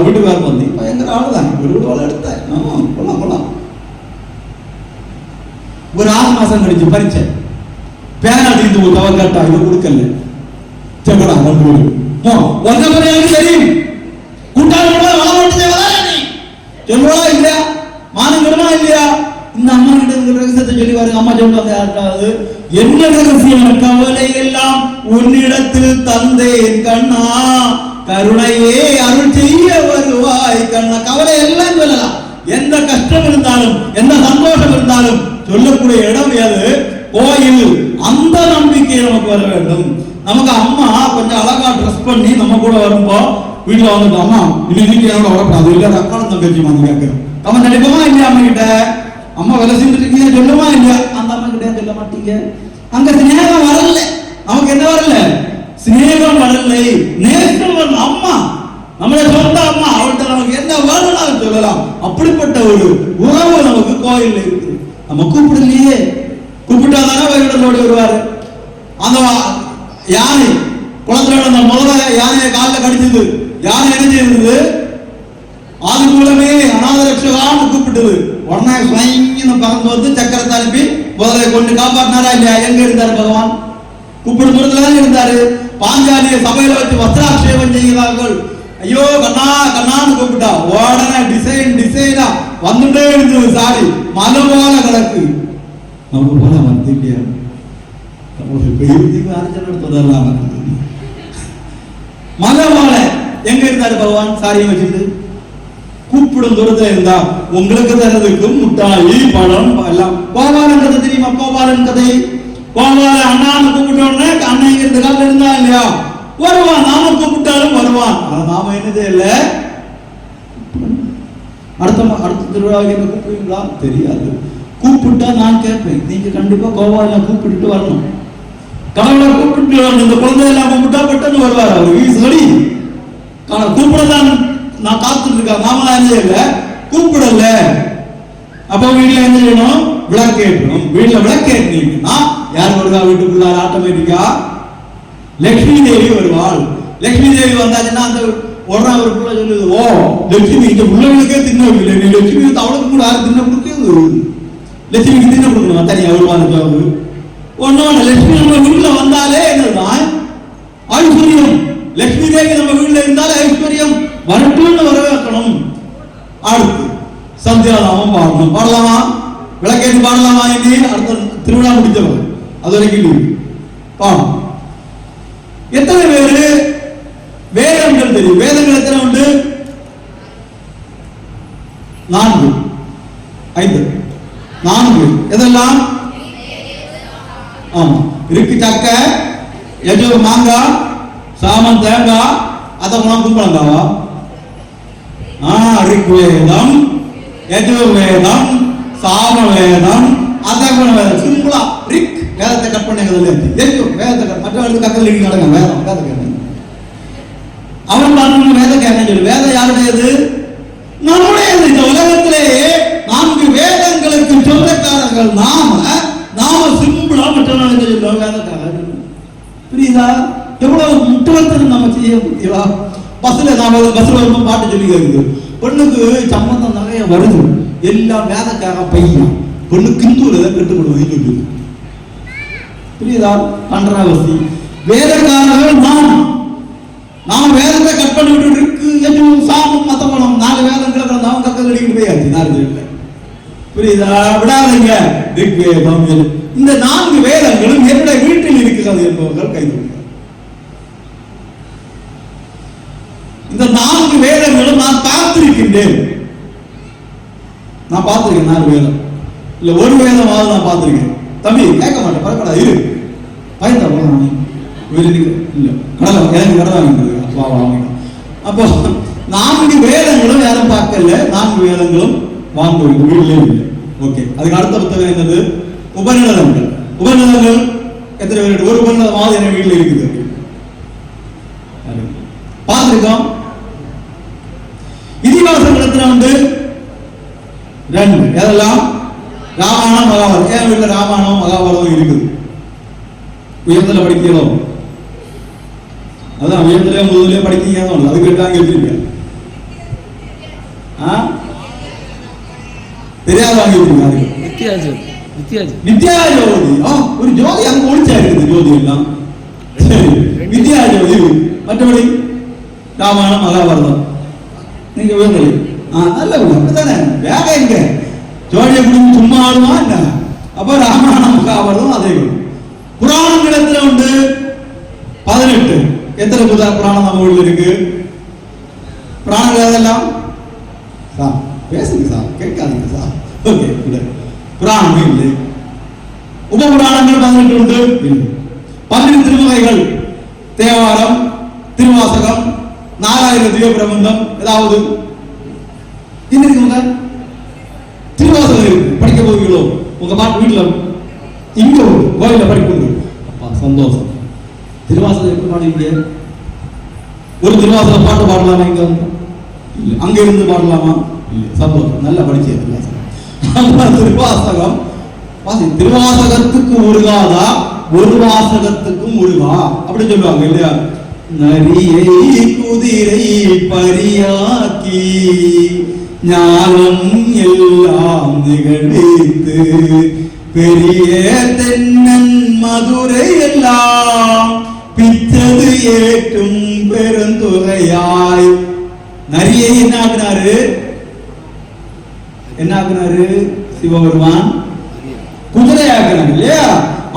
வீட்டுக்காரர் வந்து பயங்கர ஆளுதான், ஒரு வீட்டு வலை எடுத்தேன். கொள்ளலாம் ஒரு 6 மாசம் கழிச்சு பறிச்சேன். பேனா தீர்ந்து ஒரு தவறு கேட்டா இவ கொடுக்கல. செப்படா தெரியும் கூட்டாளி சொல்லுவா இல்லையா? மானங்கடமா இல்லையா? இந்த அம்மா கிட்ட ரகசியத்தை சொல்லி பாருங்க. அம்மா சொல்லுவாங்க, யாருக்காவது என்ன ரகசியம்? கவலை எல்லாம் உன்னிடத்தில் தந்தேன் கண்ணா, கருணையே அருள் செய்ய வருவாய் கண்ணா. கவலை எல்லாம் சொல்லலாம். எந்த கஷ்டம் இருந்தாலும் எந்த சந்தோஷம் இருந்தாலும் சொல்லக்கூடிய இடம் எது? கோயில். அந்த நம்பிக்கை நமக்கு வர வேண்டும். நமக்கு அம்மா கொஞ்சம் அழகா ட்ரெஸ் பண்ணி நம்ம கூட வரும்போ வீட்டுல வந்துட்டு, அம்மா இன்னைக்கு என்னோட வரக்கூடாது இல்ல, அக்காலும் தங்கச்சி வந்து கேட்கிறோம். அவன் நினைப்போமா இல்லையா? அம்மா கிட்ட அம்மா வேலை செஞ்சுட்டு இருக்கீங்க சொல்லுமா இல்லையா? அந்த அம்மா கிட்ட சொல்ல மாட்டீங்க. அங்க சிநேகம் வரல. நமக்கு என்ன வரல? சிநேகம் வரலை, நேசம் வரல. அம்மா நம்ம சொல்லலாம். அப்படிப்பட்ட ஒரு உறவு நமக்கு கோயில் இருக்கு. நம்ம கூப்பிடலையே, கூப்பிட்டாதானே வழிபடலோடு வருவாரு. அந்த யானை குளத்துல முதல்ல யானையை காலில் கடிச்சது, யானை என்ன செய்தது? அது மூலமே அநாத ரட்சகான்னு கூப்பிட்டது. உடனே பறந்து வந்து சக்கரத்தை அனுப்பி முதல்ல கொண்டு காப்பாற்றினாரா இல்லையா? எங்க இருந்தாரு பகவான்? கூப்பிடும் தூரத்துல தான் இருந்தாரு. பாஞ்சாலிய சபையில வச்சு வஸ்திராட்சேபம் செய்கிறார்கள். ஐயோ கண்ணா கண்ணான்னு கூப்பிட்டா உடனே டிசைனா வந்துட்டே இருந்தது. சாரி மலை போல கிடக்கு. நம்ம போல வந்துட்டியா மலை போல எங்க இருந்தாரு பகவான்? சாரியை வச்சுட்டு கூப்பிடும் தூரத்துல இருந்தா. உங்களுக்கு தரதுக்கு முட்டாளி பழம் எல்லாம். கோபாலன் கதை தெரியுமா? கோபாலன் கதை. கோபாலன் அண்ணான்னு கூப்பிட்டோன்னு அண்ணன் இங்க இருந்த காலத்துல இருந்தா இல்லையா? வருவான், நாம கூப்பிட்டாலும் வருவான். நாம என்னதே இல்ல. அடுத்த திருவிழாவுக்கு என்ன கூப்பிடுவீங்களா? தெரியாது. கூப்பிட்டா நான் கேட்பேன், நீங்க கண்டிப்பா கோபாலனை கூப்பிட்டு வரணும். கடவுளை கூப்பிட்டு வரணும். இந்த குழந்தையெல்லாம் கூப்பிட்டா பெட்டன்னு வருவார் அவரு. சொல்லி கூப்பிடதான் நான் காத்துட்டு இருக்கேன். நாம என்ன இல்ல கூப்பிடல. அப்ப வீட்டுல என்ன செய்யணும்? விளக்கேற்றணும். வீட்டுல விளக்கேற்றினீங்கன்னா யார் வருவா? வீட்டுக்குள்ள ஆட்டோமேட்டிக்கா லட்சுமி தேவி வருவாள். லட்சுமி தேவி வந்தாச்சுன்னா அந்த உடனே ஒரு பிள்ளை சொல்லுது, ஓ லட்சுமி இந்த பிள்ளைகளுக்கே தின்ன இல்லை, நீ லட்சுமி அவளுக்கு கூட யாரும் தின்ன கொடுக்க, லட்சுமிக்கு தின்ன கொடுக்கணும் தனியா வருவாங்க. ஒன்னொன்னு லட்சுமி நம்ம வீட்டுல வந்தாலே என்னதான் ஐஸ்வர்யம். லட்சுமி தேவி நம்ம வீட்டுல இருந்தாலே ஐஸ்வர்யம் வரட்டும்னு வரவேற்கணும். அடுத்து சந்தியாதாமம் பாடணும். பாடலாமா? விளக்கேற்றி பாடலாமா? இனி அடுத்த திருவிழா முடிஞ்சவங்க அது வரைக்கும் பாடம். எத்தனை பேரு வேதங்கள் தெரியும்? வேதங்கள் எத்தனை உண்டு? 4 5 4. எதெல்லாம்? ஆமா, இருக்கு சக்க, எஜோ மாங்காய், சாமன் தேங்காய், அத கும்பலங்காவா? ரிக்வேதம், யஜுர்வேதம், சாமவேதம், அதர்வணவேதம். சிம்பிளா ரிக் வேதத்தை கட் பண்ணுங்க. வேதத்தை மற்றவர்களுக்கு கக்கல் இடி நடங்க. வேதம் வேத அவன் பார்க்கணும். வேத கேட்க சொல்லி வேதம் யாருடையது? நம்முடையது. இந்த உலகத்திலேயே 4 வேதங்களுக்கு சொந்தக்காரர்கள் நாம சிம்பிளா மற்றவர்களுக்கு சொல்லுவோம் வேதக்காரர்கள். புரியுதா? எவ்வளவு முட்டுவத்தனம் நம்ம செய்ய முடியலா? பஸ்ல வரும்போது பாட்டு சொல்லி கேட்குது. பொண்ணுக்கு சம்பந்தம் நிறைய வருது, எல்லாம் வேதக்கார பையன். பொண்ணு கிந்தூர் எதை கட்டுப்படுவது சொல்லுது. புரியுதா? கண்டராவஸ்தி. வேதக்காரர்கள் நாம் வேதத்தை கட் பண்ணி விட்டு இருக்கு. எதுவும் சாமம் மத்தப்பணம் 4 வேதங்களை அவன் கக்கல் அடிக்கிட்டு போயாச்சு. 4 இல்லை. புரியுதா? விடாதீங்க. ரிக்வேதம். இந்த 4 வேதங்களும் என்னுடைய வீட்டில் இருக்கிறது என்பவர்கள் கைது. இந்த 4 வேதங்களும் நான் பார்த்திருக்கின்றேன். 4 வேதம் இல்ல, ஒரு வேதமாவது நான் பார்த்திருக்கேன். தம்பி கேட்க மாட்டேன், பரப்படா இரு பயந்தா இல்ல கடலை எனக்கு கடை வாங்கிட்டு அப்பா வாங்கிட்டோம். அப்போ 4 வேதங்களும் யாரும் பார்க்கல. 4 வேதங்களும் வாங்க வீட்டிலே இல்லை. ஓகே, அதுக்கு அடுத்த புத்தகம் என்னது? உபநிடதங்கள். உபநிடதங்கள் எத்தனை பேர்? ஒரு உபநிடதமாவது என் வீட்டில் இருக்குது. பார்த்திருக்கோம். இதிகாசங்கள் எத்தனை உண்டு? 2. எதெல்லாம்? ராமாயணம், மகாபாரதம். என் வீட்டில் ராமாயணம் மகாபாரதம் இருக்குது. உயர்ந்தல படிக்கிறோம். அதான் உயர்ந்தல முதலே படிக்கணும். அது கேட்டாங்க வச்சிருக்கேன். தெரியாத வாங்கி வச்சிருக்காங்க. வித்யா ஜோதி. ஒரு ஜோதி அங்க ஒளிச்சா இருக்குது. ஜோதி எல்லாம் சரி. வித்யா ஜோதி. மற்றபடி ராமாயணம் மகாபாரதம் நீங்க உயர்ந்தலை. நல்ல அப்படித்தானே. வேக எங்க ஜோதியை குடிச்சு சும்மா ஆடுமா என்ன? அப்ப ராமாயணம் மகாபாரதம் அதே. புராணங்கள் எத்தனை உண்டு? 18. எத்தனை புராணம் நம்ம ஊர்ல இருக்கு? புராணங்கள் அதெல்லாம் பேசுங்க சார், கேட்காதீங்க சார். ஓகே, புராணங்கள் இல்லை. உபபுராணங்கள் 18 உண்டு. 12 திருமுறைகள், தேவாரம், திருவாசகம், 4000 திவ்ய பிரபந்தம். ஏதாவது இது இருக்குங்க? திருவாசகம் இருக்கு. படிக்க போவீங்களோ? உங்க பாட்டு வீட்டுல இங்க கோயில படிப்பீங்க. அப்பா சந்தோஷம். திருவாசகம் எப்படி பாடுவீங்க? ஒரு திருவாசகம் பாட்டு பாடலாமா? இங்க அங்க இருந்து பாடலாமா? சந்தோஷம், நல்லா படிச்சது. திருவாசகம் திருவாசகத்துக்கு முருகாதா, ஒரு வாசகத்துக்கும் முருகா அப்படி சொல்லுவாங்க இல்லையா? நரியை குதிரை பரியாக்கி ஞானம் எல்லாம் நிகழ்வித்து பெரிய தென்னன் மதுரை எல்லாம் பிச்சது ஏற்றும் பெருந்துறையாய். நரியை என்ன ஆக்குனாரு சிவபெருமான்? குதிரையாக்குனாரு இல்லையா?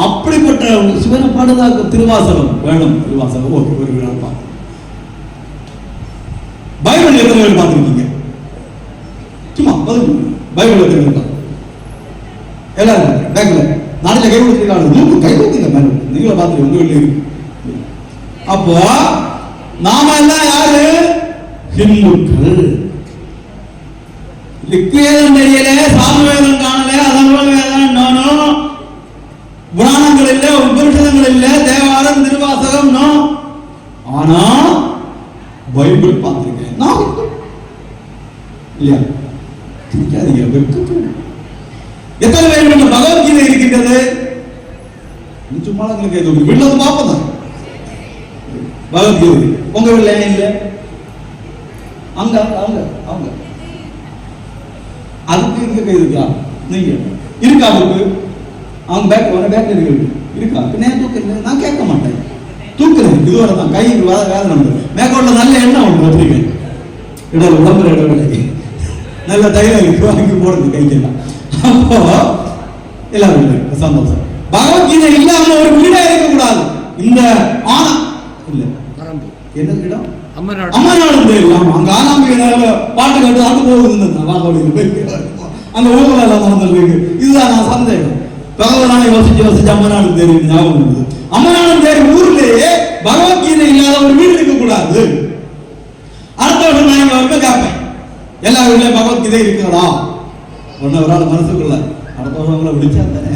அப்படிப்பட்ட சிவனை பாடுதாக்கு திருவாசகம் வேணும். திருவாசகம் ஓகே, ஒரு விழா பார்ப்போம். பைபிள் எத்தனை பேர் பார்த்துருக்கீங்க? சும்மா பைபிள் எத்தனை பேர்? எல்லாரும் பேங்க்ல நாட்டில் கை கொடுத்துருக்காங்க, கை கொடுத்துங்க மேல, நீங்களும் பார்த்துருக்கீங்க உங்க வீட்டில் இருக்கு. அப்போ நாம எல்லாம் யாரு? ஹிந்துக்கள். லிக்வேதம் தெரியல, சாமவேதம் காணல, அதர்வவேதம் நானும், புராணங்கள் இல்ல, உபனிஷதங்கள் இல்ல, தேவாரம் திருவாசகம் நோ. ஆனா பைபிள் பார்த்திருக்கேன் நான் இல்லையா? எத்தனை பேர் பகவத்கீதை இருக்கின்றது? சும்மா வீட்டுல வந்து பார்ப்போம். பகவத்கீதை உங்க வீட்டுல இல்ல, அங்க அவங்க அவங்க அதுக்கு இங்க கை இருக்கா? நீங்க இருக்கா? அதுக்கு அவங்க பேக் இருக்கா? நான் தூக்கல, நான் கேட்க மாட்டேன், தூக்குறேன். இதுவரை தான் கை வேதனை உண்டு. மேற்கொள்ள நல்ல எண்ணம் உண்டு வச்சிருக்கேன். இடல உடம்புல இடவில்லை, நல்ல தைரியம் இருக்கு, வாங்கி போடுறது கைக்கெல்லாம். அப்போ எல்லாரும் சந்தோஷம். பகவத்கீதை இல்லாம ஒரு வீடே இருக்கக்கூடாது. இந்த ஆனா இல்ல என்ன இடம்? அம்மநாடு தெரியலாம். அங்க ஆனாங்க பாட்டு கட்டு அது போகுது. அந்த ஊர்ல எல்லாம் நடந்துருக்கு. இதுதான் நான் சந்தேகம். பகவதான யோசிச்சு அம்மநாடு தேர்வு ஞாபகம் இருந்தது. அம்மநாடு தேர்வு ஊர்லயே பகவத்கீதை இல்லாத ஒரு வீடு இருக்க கூடாது. அடுத்த வருஷம் நான் இங்க வந்து கேட்பேன், எல்லா வீட்லயும் பகவத்கீதை இருக்கிறதா? ஒன்னு ஒரு ஆள் மனசுக்குள்ள அடுத்த வருஷம் உங்களை விழிச்சா தானே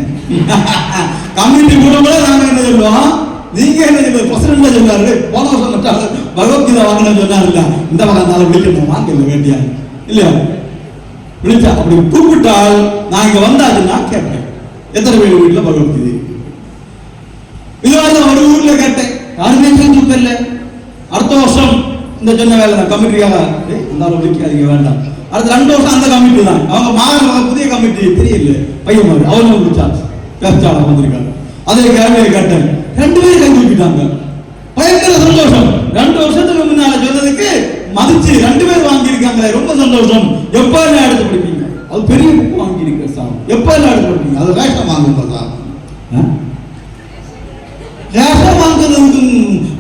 கம்யூனிட்டி கூட நாங்க என்ன சொல்லுவோம், நீங்க என்ன சொல்லுங்க, பிரசிடண்ட் சொன்னாரு போன வருஷம் மட்டாங்க பகவத்கீதை வாங்கணும்னு சொன்னாரு. இந்த வகைனால விழிக்கணும், வாங்க வேண்டிய இல்லையா? விழிச்சா அப்படி கூப்பிட்டால் நான் இங்க வந்தாச்சுன்னா கேட்பேன், எத்தனை பேர் வீட்டுல பகவத்கீதை? இதுவரை ஒரு ஊர்ல கேட்டேன், யாருமே தூக்கம் இல்லை. அடுத்த வருஷம் இந்த சொன்ன வேலை தான் கமிட்டியாக இருந்தாலும் விழிக்காதீங்க வேண்டாம். அடுத்த 2 வருஷம் அந்த கமிட்டி தான். அவங்க மாநில புதிய கமிட்டி தெரியல பையன் மாதிரி அவரும் விழிச்சாச்சு, பேச்சாளர் வந்திருக்காங்க. அதை கேள்வியை கேட்டேன், 2 பேரும் கை தூக்கிட்டாங்க. பயங்கர சந்தோஷம். 2 வருஷத்துக்கு முன்னால சொன்னதுக்கு மதிச்சு 2 பேர் வாங்கியிருக்காங்களே, ரொம்ப சந்தோஷம். எப்ப என்ன எடுத்து படிப்பீங்க? அது பெரிய புக் வாங்கியிருக்க சார், எப்ப என்ன எடுத்து படிப்பீங்க? அது ரேஷன் வாங்குங்க சார். ரேஷன் வாங்குறதுக்கு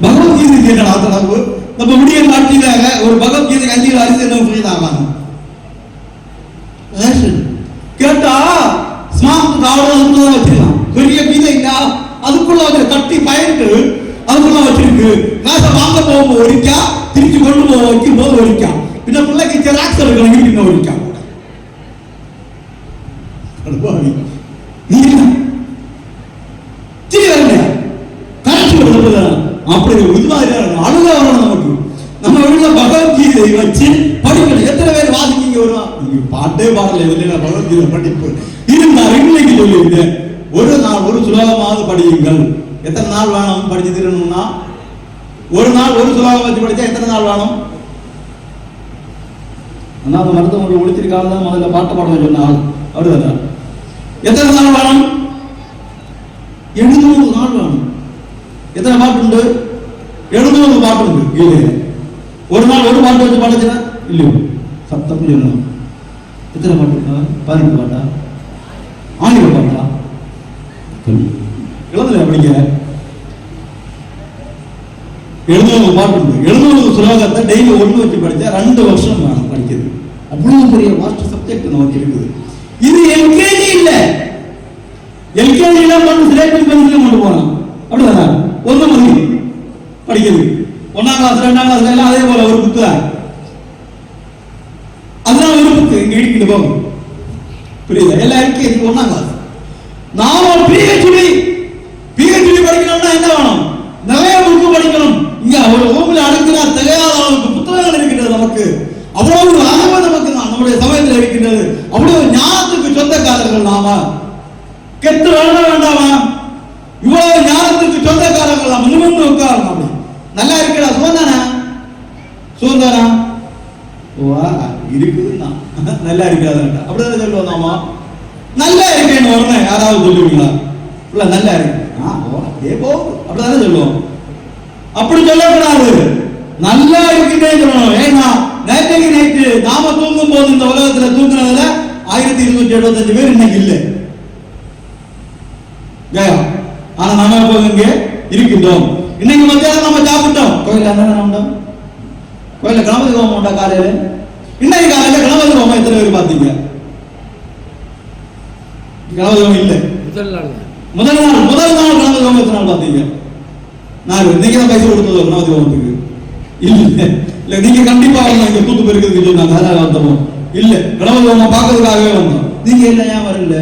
பகவத்கீதை அளவு நம்ம முடிய நாட்டில ஒரு பகவத்கீதை 5 கிலோ அரிசி என்ன புரியுதாங்க? ரேஷன் கேட்டா ஸ்மார்ட் கார்டு வச்சிருக்கான், பெரிய கீதை இல்ல, அதுக்குள்ள கட்டி பயன்ட்டு அதுக்குள்ள வச்சிருக்கு. காசை வாங்க போகும்போது ஒழிக்கா, திருச்சி கொண்டு போக வைக்கும் போது ஒழிக்கா, பின்ன பிள்ளைக்கு ஜெராக்ஸ் எடுக்கணும், வீட்டுக்கு ஒழிக்கா. அப்படி இது மாதிரியான அழுக வரணும் நமக்கு. நம்ம வீட்டுல பகவத்கீதை வச்சு படிக்கணும். எத்தனை பேர் வாசிக்கிங்க வருவான்? பாட்டே பாடல இல்லையா? பகவத்கீதை படிப்பு இருந்தா இன்னைக்கு சொல்லியிருக்கேன், ஒரு நாள் ஒரு சுலோகமாவது படியுங்கள். எத்தனை நாள் வேணும் படிச்சு தரணும்னா? ஒரு நாள் ஒரு சுலோகம் வச்சு படிச்சா எத்தனை நாள் வேணும்? அண்ணாவது மருத்துவமனை ஒழிச்சிருக்காங்க தான் முதல்ல பாட்டு பாடம் சொன்னால் அப்படிதான். எத்தனை நாள் வேணும்? 700 நாள் வேணும். எத்தனை பாட்டு உண்டு? 700 பாட்டு உண்டு கீதையில. ஒரு நாள் ஒரு பாட்டு வச்சு பாடுச்சுன்னா இல்லையோ சத்தம் சொல்லணும். எத்தனை பாட்டு? 18 பாட்டா? ஆங்கில பாட்டா? இளந்தில படிக்க 700 பாட்டு உண்டு. 700 சுலோகத்தை டெய்லி 1 வச்சு படிச்சா 2 வருஷம் வேணும் படிக்கிறது. அவ்வளவு பெரிய மாஸ்டர் சப்ஜெக்ட் நமக்கு இருக்குது. இது எல்கேஜி இல்ல. எல்கேஜி எல்லாம் சிலேபஸ் பென்சில் கொண்டு போனோம் அப்படிதானே? 1 மணி படிக்கிறது. 1ஆம் கிளாஸ் 2ஆம் கிளாஸ் எல்லாம் அதே போல ஒரு புக்கு தான். அதுதான் ஒரு புக்கு இங்க இடிக்கிட்டு போகும். புரியுதா? எல்லாம் எல்கேஜி 1ஆம் கிளாஸ். நாம பிஹெச்டி படிக்கணும்னா என்ன வேணும்? நிறைய புக்கு படிக்கணும். இங்க ஒரு ரூம்ல அடங்கினா தெரியாத அளவுக்கு புத்தகங்கள் இருக்கிறது நமக்கு. அவ்வளவு ஆர்வம் நமக்கு தான். நம்முடைய சமய இருக்கின்றது. அவ்வளவு ஞானத்துக்கு சொந்தக்காரர்கள் நாம. கெத்து வேண்டாமா? இவ்வளவு ஞானத்துக்கு சொந்தக்காரர்கள் நாம. நிமிர்ந்து உட்காரணும். அப்படி நல்லா இருக்கா? சுகந்தானா? சுகந்தானா? இருக்குதுன்னா நல்லா இருக்காதுட்டா அப்படிதான் சொல்லுவோம் நாம. நல்லா இருக்கேன்னு வரணும் யாராவது சொல்லுவீங்களா? இல்ல நல்லா இருக்கு அப்படிதானே சொல்லுவோம். அப்படி சொல்லக்கூடாது. நல்லா இருக்குன்னே சொல்லணும். ஏன்னா நைட்டு நாம தூங்கும் போது இந்த உலகத்துல தூங்குறதுல 1275 பேர் இன்னைக்கு இல்லை. ஆனா நாம இப்போ இங்க இருக்கின்றோம். இன்னைக்கு மத்தியானம் நம்ம சாப்பிட்டோம். கோயில என்ன கோயில கணபதி ஹோமம் உண்டா காலையில? இன்னைக்கு காலையில கணபதி ஹோமம் எத்தனை பேர் பாத்தீங்க? கணபதி ஹோமம் இல்ல. முதல் நாள் கணபதி ஹோமம் எத்தனை நாள் பாத்தீங்க? நீங்க தான் பைசா கொடுத்தது கணபதி ஹோமத்துக்கு இல்ல நீங்க கண்டிப்பா இங்க கூத்து பெருக்கிறதுக்கு சொன்னாங்க. அதனால வந்தோம் இல்ல. கணபதி ஹோமம் பார்க்கறதுக்காகவே வந்தோம். நீங்க இல்ல ஏன் வரல?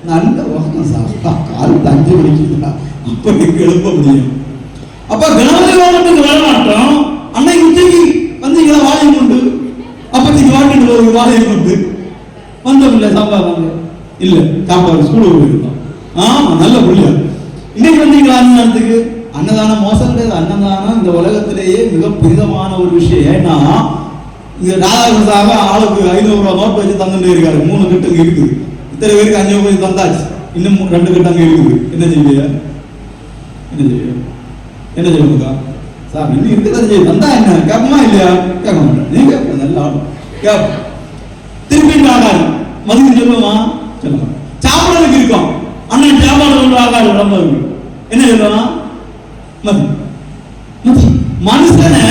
நல்ல வாக்கம் சாப்பிட்டா கால் தஞ்சு பிடிக்குதா அப்ப நீங்க எழுப்ப முடியும். அப்ப கணபதி ஹோமத்துக்கு வர மாட்டோம். அன்னைக்கு உச்சிக்கு வந்தீங்களா? வாழையும் உண்டு. அப்பத்திக்கு வாட்டிட்டு போறது வாழையும் உண்டு. வந்தோம் இல்ல சாப்பாடு இல்ல சாப்பாடு ஸ்கூலுக்கு போயிருந்தோம். ஆமா நல்ல புள்ளியா. இன்னைக்கு வந்தீங்களா அன்னதானத்துக்கு? அன்னதானம் மோசம் கிடையாது. அன்னதானம் இந்த உலகத்திலேயே மிக புனிதமான ஒரு விஷயம். ஏன்னா இங்க ராதாகிருஷ்ணாக ஆளுக்கு 500 ரூபாய் நோட்டு வச்சு தந்துட்டே இருக்காரு. 3 கட்டு இங்க இருக்குது. இத்தனை பேருக்கு 500 ரூபாய் தந்தாச்சு. இன்னும் 2 கட்டு அங்க இருக்குது. என்ன செய்ய என்ன சொல்லுங்கக்கா சார்? இன்னும் இருக்குதான் செய்ய தந்தா என்ன கேட்பமா இல்லையா? கேட்க மாட்டேன். நீங்க நல்லா கேட்ப திருப்பி ஆகாது மதியம் சொல்லுமா? சொல்ல மாட்டேன். சாப்பிடறதுக்கு இருக்கோம். அண்ணன் சாப்பாடு கொண்டு ஆகாது உடம்பு என்ன சொல்லுவான்? மனுஷனை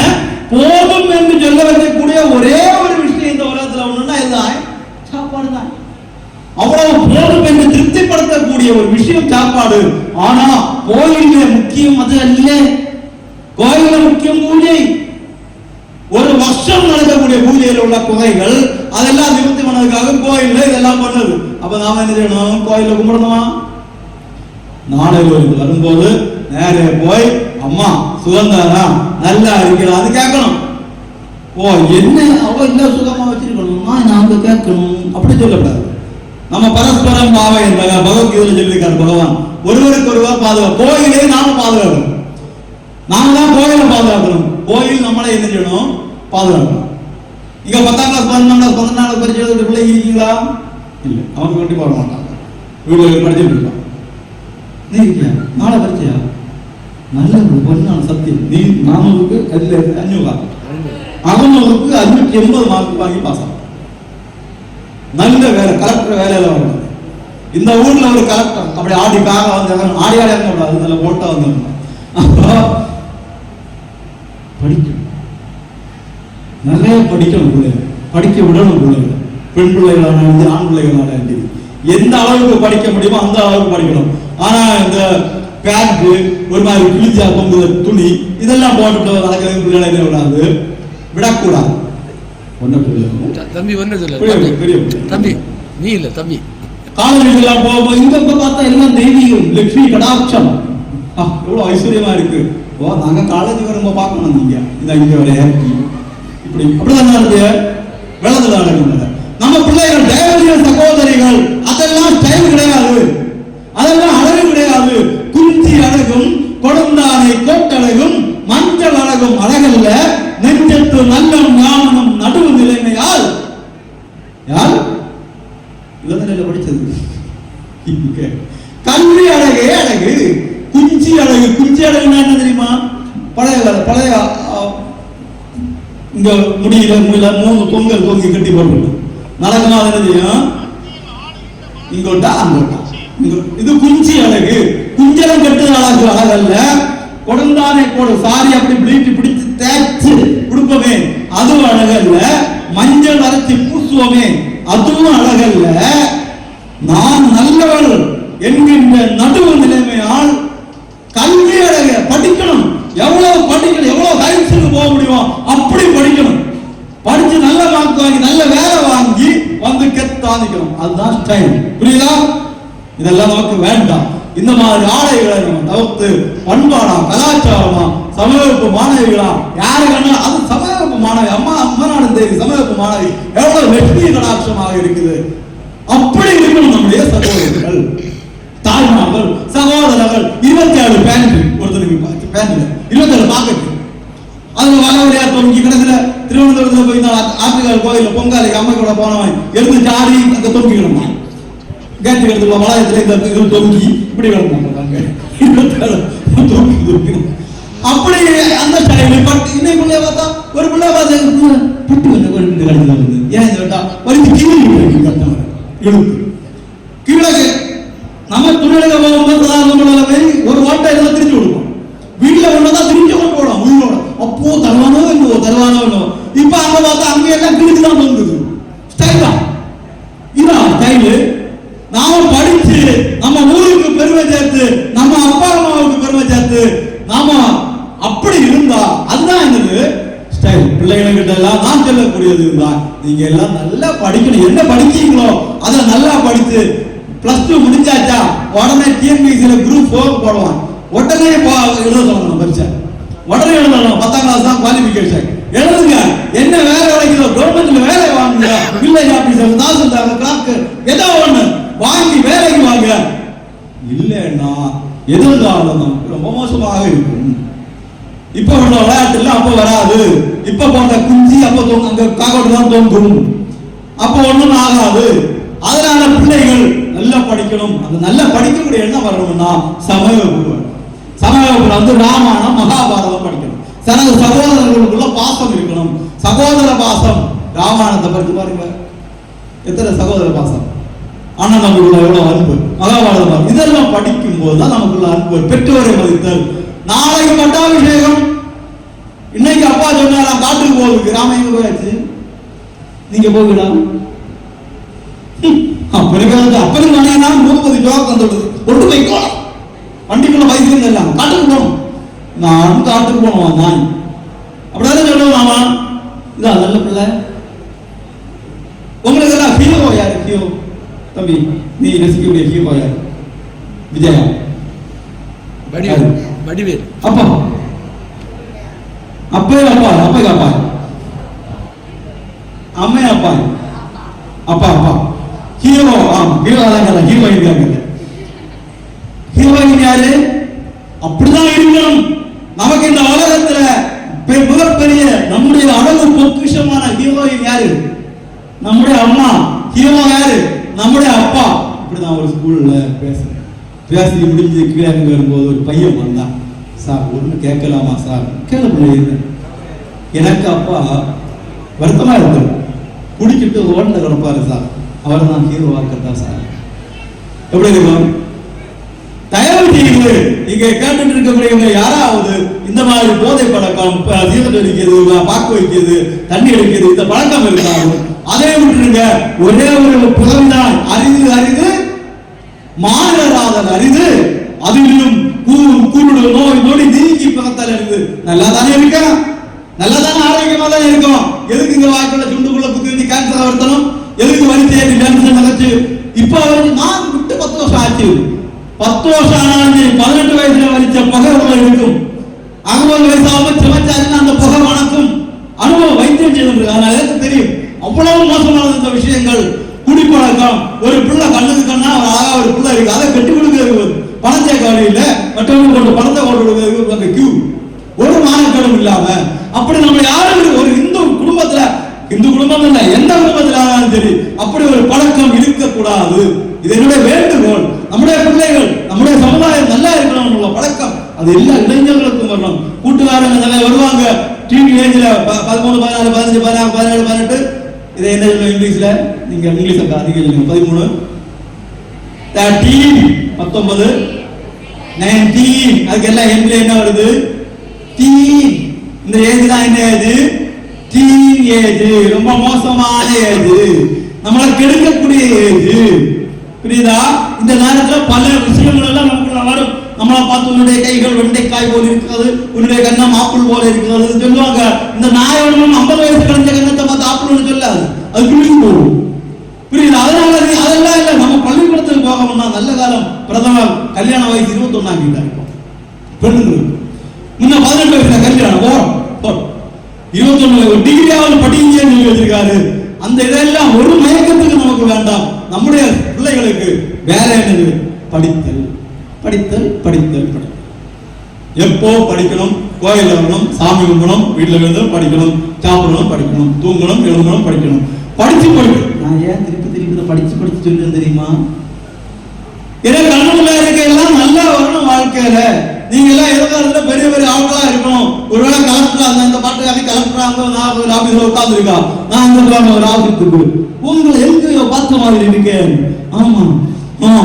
போதும் என்று சொல்ல வைக்கக்கூடிய ஒரே ஒரு விஷயம் இந்த உலகத்துல ஒண்ணுன்னா இதுதான் சாப்பாடு தான். அவ்வளவு போதும் என்று திருப்திப்படுத்தக்கூடிய ஒரு விஷயம் சாப்பாடு. ஆனா கோயில முக்கியம் அது அல்ல. கோயில முக்கியம் பூஜை. ஒரு வருஷம் நடக்கக்கூடிய பூஜையில் உள்ள குறைகள் அதெல்லாம் நிவர்த்தி பண்ணதுக்காக கோயில்ல இதெல்லாம் பண்ணது. அப்ப நாம என்ன செய்யணும்? கோயில கும்பிடணுமா? நாளைக்கு வரும்போது நேரே போய் அம்மா சுகந்தாரா நல்லா இருக்கலாம்னு கேட்கணும். ஓ என்ன அவ இல்ல சுகமா வச்சிருக்கணுமா நாங்க கேட்கணும் அப்படி சொல்லக்கூடாது. நம்ம பரஸ்பரம் பாவை பகவத்கீதையில சொல்லியிருக்காரு பகவான். ஒருவருக்கு ஒருவர் பாதுகாப்பு. கோயிலே நாம பாதுகாக்கணும். நாம தான் கோயிலை பாதுகாக்கணும். கோயில் நம்மளை என்ன செய்யணும்? பாதுகாக்கணும். இங்க 10ஆம் கிளாஸ் 11ஆம் கிளாஸ் 14ஆம் பரிசு எழுதிட்டு பிள்ளைங்க இருக்கீங்களா? இல்ல. அவங்க கண்டிப்பா வர மாட்டாங்க. வீடுகளில் படிச்சுட்டு இருக்கான். நீ இருக்கியா? நாளை பரிச்சையா? நல்ல ஒரு பொண்ணான சத்தியம். நீ 400க்கு 500 அவனுக்கு 580 மார்க் வாங்கி பாஸ் ஆகும். நல்ல வேலை கலெக்டர் வேலையில வரணும். இந்த ஊர்ல ஒரு கலெக்டர் அப்படி ஆடிக்காக வந்தாங்க. ஆடி கூடாது. நல்ல ஓட்டா வந்தாங்க. படிக்கணும். நிறைய படிக்கணும். பிள்ளைகள் படிக்க விடணும். பிள்ளைகள் பெண் பிள்ளைகளான ஆண் பிள்ளைகளான எந்த அளவுக்கு படிக்க முடியுமோ அந்த அளவுக்கு படிக்கணும். ஆனா இந்த பேண்ட் ஒரு மாதிரி கிழிச்சா பொங்குற துணி இதெல்லாம் போட்டு நடக்கிறது பிள்ளைகளை விடாது விடக்கூடாது. தம்பி தம்பி நீ இல்ல தம்பி காலேஜ் போகும்போது இங்க பார்த்தா எல்லாம் தெய்வீகம் லட்சுமி கடாட்சம் எவ்வளவு ஐஸ்வர்யமா இருக்கு. ஓ நாங்க காலேஜுக்கு வரும்போது பார்க்கணும். நீங்க இந்த இங்க வர இப்படி அப்படிதான் இருக்கு. வேளத்துல நடக்குது. நம்ம பிள்ளைகள் தேவதைகள் சகோதரிகள் அதெல்லாம் ஸ்டைல் கிடையாது. அதெல்லாம் அழகு கிடையாது. குஞ்சி அழகும் கொடுந்தானை கோட்டழகும் மஞ்சள் அழகும் அழகல்ல நெஞ்சத்து நல்லம் ஞானம் நடுவு நிலைமையால் யார் இளநிலையில படிச்சது கல்வி அழகே அழகு. குஞ்சி அழகு. குஞ்சி அழகுன்னா என்ன தெரியுமா? பழைய இங்க முடியல 3 தொங்கல் தொங்கி கட்டி போட்டு நடக்குமா? என்ன செய்யும்? இங்கோட்டா அங்கோட்டா. இது குஞ்சி அழகு. குஞ்சலம் கட்டுறது அழகு அழகல்ல. கொடுந்தானை போடு சாரி அப்படி பிடிட்டு பிடிச்சு தேய்ச்சு கொடுப்போமே அதுவும் அழகல்ல. மஞ்சள் அரைச்சி பூசுவோமே அதுவும் அழகல்ல. நான் நல்லவள் என்கின்ற நடுவு நிலைமையால் கல்வி அழக படிக்கணும். எவ்வளவு படிக்கணும், எவ்வளவு ஹைட்ஸுக்கு போக முடியுமோ அப்படி படிக்கணும். படிச்சு நல்ல மார்க் வாங்கி நல்ல வேலை வாங்கி வந்து கெத்தாதிக்கணும். அதுதான் ஸ்டைல். புரியுதா? இதெல்லாம் நமக்கு வேண்டாம். இந்த மாதிரி ஆடைகளை நம்ம தவிர்த்து பண்பாடா கலாச்சாரமா சமயப்பு மாணவிகளா யாரு வேணா அது சமயப்பு மாணவி அம்மா நாடு சரி சமயப்பு மாணவி எவ்வளவு வெற்றி கடாட்சமாக இருக்குது. அப்படி இருக்கணும் நம்முடைய சகோதரர்கள், தாய்மார்கள், சகோதரர்கள். 27 பேண்ட் ஒருத்தருக்கு பேண்ட்ல 27 பாக்கெட். அது வளவரையா தொங்கி கிடக்குற திருவனந்தபுரத்துல போய் ஆற்றுக்கால் கோயில பொங்காலைக்கு அம்மை கூட போனவன் எழுந்து சாடி அங்க தொங்கி கிடந்தான். கேட்டு கிடத்துல வளாயத்துல இந்த இது தொங்கி இப்படி கிடந்தாங்க. 27 அப்படி அந்த ஸ்டைல். பட்டு இன்னைக்கு பிள்ளைய பார்த்தா ஒரு பிள்ளை பார்த்தா பட்டு வந்து கழுத்துல வந்து ஏன் கேட்டா வலிக்கு கீழே கட்டவன் எழுத்து கீழே. நம்ம துணிக போகும்போது ஒரு ஓட்டை இருந்தா திரிச்சு கொடுப்போம். வீட்டுல ஒண்ணுதான் திரிஞ்சு கொண்டு போடும் உள்ளோட. அப்போ தருவானோ இல்லவோ தருவானோ இல்லவோ. இப்ப அங்க பார்த்தா அங்க எல்லாம் கிழிச்சுதான் வந்துது. ஸ்டைலா இதான் ஸ்டைலு. நாம படிச்சு நம்ம ஊருக்கு பெருமை சேர்த்து நம்ம அப்பா அம்மாவுக்கு பெருமை சேர்த்து நாம அப்படி இருந்தா அதுதான் என்னது ஸ்டைல். பிள்ளைகிட்ட எல்லாம் நான் சொல்லக்கூடியது இருந்தா நீங்க எல்லாம் நல்லா படிக்கணும். என்ன படிச்சீங்களோ அதை நல்லா படிச்சு +2 முடிஞ்சாச்சா உடனே டிஎன்பிசில குரூப் 4 போடுவான். உடனே எழுத சொல்லணும் பரீட்சை. உடனே எழுதணும். 10ஆம் கிளாஸ் தான் குவாலிஃபிகேஷன். எழுதுங்க. என்ன வேலை கிடைக்குதோ கவர்மெண்ட்ல வேலை வாங்குங்க. வில்லேஜ் ஆபீசர், தாசில்தார், கிளார்க் ஏதோ ஒண்ணு வாங்கி வேலைக்கு வாங்க. இல்லைன்னா எதிர்காலம் ரொம்ப மோசமாக இருக்கும். இப்ப உள்ள விளையாட்டுல அப்ப வராது. இப்ப போட்ட குஞ்சி அப்ப அங்க காக்கோட்டு தான் தோன்றும். அப்ப ஒண்ணும் ஆகாது. அதனால பிள்ளைகள் நல்லா படிக்கணும். அந்த நல்லா படிக்கக்கூடிய என்ன வரணும்னா சமயவகுப்பு. சமயவகுப்புல வந்து ராமாயணம் மகாபாரதம் படிக்கணும். சகோதரர்களுக்குள்ள பாசம் இருக்கணும். சகோதர பாசம். ராமாயணத்தை படித்து பாருங்க, எத்தனை சகோதர பாசம். அண்ணன் நமக்குள்ள எவ்வளவு அன்பு. மகாபாரதம் இதெல்லாம் படிக்கும் போதுதான் நமக்குள்ள அன்பு. பெற்றோரை மதித்தல். நாளைக்கு பட்டாபிஷேகம். இன்னைக்கு அப்பா சொன்னாரா காட்டுக்கு போகுது. ராம எங்க போயாச்சு, நீங்க போகலாம். அப்படி வந்தீங்கன்னா 30 ஜோக் வந்துடுது. கொண்டு போய்க்கோ வண்டிக்குள்ள வயசு எல்லாம் காட்டுக்கு போகணும். நான் காட்டுக்கு போனோம். நான் அப்படிதான் சொல்லுவோம். ஆமா இதான் நல்ல பிள்ளை. உங்களுக்கு எல்லாம் ஹீரோ யாரு? ஹீரோ தம்பி நீ ரசிக்கக்கூடிய ஹீரோ யாரு? விஜயா, வடிவேல். அப்பா அப்பே அப்பா அப்பா அப்பா அம்மே அப்பா அப்பா அப்பா ஹீரோ. ஹீரோ தான் ஹீரோயின். ஹீரோயின் யாரு? அப்படிதான் இருக்கணும். நமக்கு இந்த உலகத்துல மிகப்பெரிய நம்முடைய அளவு பொக்கிஷமான ஹீரோயின் யாரு? நம்முடைய அம்மா. ஹீரோ யாரு? நம்முடைய அப்பா. இப்படிதான் ஒரு ஸ்கூல்ல பேசி முடிஞ்சு கீழே வரும்போது ஒரு பையன் வந்தான். சார் ஒண்ணு கேட்கலாமா சார்? கேட்க முடியாது. எனக்கு அப்பா வருத்தமா இருக்கு. குடிக்கிட்டு ஓடல கிடப்பாரு சார். அவர் தான் ஹீரோ வாக்கத்தான் சார். எப்படி இருக்கும்? தயவு செய்து இங்க கேட்டுட்டு இருக்கக்கூடியவங்க யாராவது இந்த மாதிரி போதை பழக்கம், சீரட் அடிக்கிறது, பாக்கு வைக்கிறது, தண்ணி அடிக்கிறது, இந்த பழக்கம் இருந்தாலும் அதை விட்டுருங்க. ஒரே ஒரு புகழ்தான் அரிது அரிது, மாறராதல் அரிது. அதிலும் கூடு நோய் நொடி நீங்கி பிறத்தல் அரிது. நல்லா தானே இருக்கா? நல்லா தானே ஆரோக்கியமா தான் இருக்கும். எதுக்கு இங்க வாய்க்குள்ள சுண்டுக்குள்ள குத்தி கேன்சர் வருத்தணும்? எதுக்கு வரிசையை கேன்சர் நடச்சு? இப்ப நான் விட்டு 10 வருஷம் ஆச்சு. 10 வருஷம் ஆனாலும் 18 வயசுல வலிச்ச புகை இருக்கும். 60 வயசாக சமைச்சாருன்னா அந்த புகை வணக்கும். அனுபவம் வைத்தியம் செய்திருக்கு. அதனால எனக்கு தெரியும் அவ்வளவு மோசமான இந்த விஷயங்கள். குடிப்பழக்கம். ஒரு பிள்ளை கண்ணுக்கு கண்ணா ஒரு பிள்ளை இருக்கு, அதை கட்டி கொடுக்கிறது பணம் சேர்க்க வழியில மற்றவங்க கொண்டு பணத்தை கொண்டு கொடுக்கிறது கியூ. ஒரு மானக்கடம் இல்லாம அப்படி நம்ம யாரும் ஒரு இந்து குடும்பத்துல, இந்து குடும்பம் இல்ல எந்த குடும்பத்துல ஆனாலும் சரி அப்படி ஒரு பழக்கம் இருக்கக்கூடாது. இது என்னுடைய வேண்டுகோள். நம்முடைய பிள்ளைகள், நம்முடைய சமுதாயம் நல்லா இருக்கணும். பழக்கம் அது எல்லா இளைஞர்களுக்கும் வரணும். கூட்டுக்காரங்க நிறைய வருவாங்க. டிவி ஏஜ்ல 13, 14, 15, 16, 17, 18. இதை என்ன சொல்லுங்க இங்கிலீஷ்ல? நீங்க இங்கிலீஷ் அதிகம் சொல்லுங்க. 13, 13, 19, 19. அதுக்கு எல்லாம் எண்ட்ல என்ன வருது? டீன். இந்த ஏஜ் தான் என்ன ஏஜ்? Teen age. ரொம்ப மோசமான ஏஜ், நம்மளை கெடுக்கக்கூடிய ஏஜ். புரியுதா? இந்த நேரத்துல பல விஷயங்கள் எல்லாம் நமக்குள்ள வரும். நம்மளை பார்த்து உன்னுடைய கைகள் வெண்டைக்காய் போல இருக்கிறது, உன்னுடைய கண்ணம் ஆப்பிள் போல இருக்கிறது சொல்லுவாங்க. இந்த நாயோட 50 வயசு கழிஞ்ச கண்ணத்தை பார்த்து ஆப்பிள்னு சொல்லாது, அது குளிச்சு போகும். புரியுது? அதனால அதெல்லாம் இல்ல. நம்ம பள்ளிக்கூடத்துக்கு போகணும்னா நல்ல காலம். பிரதமர் கல்யாண வயசு 21 ஆகிட்டாங்க பெண்ணுங்களுக்கு. முன்ன 18 வயசுல கல்யாணம் 21 டிகிரியாவது படிங்கன்னு சொல்லி இருக்கிறாரு. அந்த இதெல்லாம் ஒரு மயக்கத்துக்கு நமக்கு வேண்டாம். நம்முடைய பிள்ளைகளுக்கு வேலை என்னது? படித்தல் படித்தல் படித்தல் படித்தல். எப்போ படிக்கணும்? கோயிலில் வரணும், சாமி கும்பிடணும், வீட்டில் இருந்து படிக்கணும், சாப்பிடணும், படிக்கணும், தூங்கணும், எழுதணும், படிக்கணும். படிச்சு படிக்கணும். நான் ஏன் திருப்பி திருப்பி படிச்சு படிச்சு சொல்லுன்னு தெரியுமா? ஏன்னா கண்ணுக்குள்ள இருக்க எல்லாம் நல்லா வரணும் வாழ்க்கையில. நீங்க எல்லாம் எதிர்காலத்துல பெரிய பெரிய ஆட்களா இருக்கணும். ஒருவேளை கலெக்டரா அந்த பாட்டுக்காக கலெக்டராங்க, நான் ஒரு ஆபீஸ்ல உட்கார்ந்துருக்கா, நான் இந்த ஒரு ஆபீஸுக்கு உங்களை எங்க பார்த்த மாதிரி இருக்கேன். ஆமா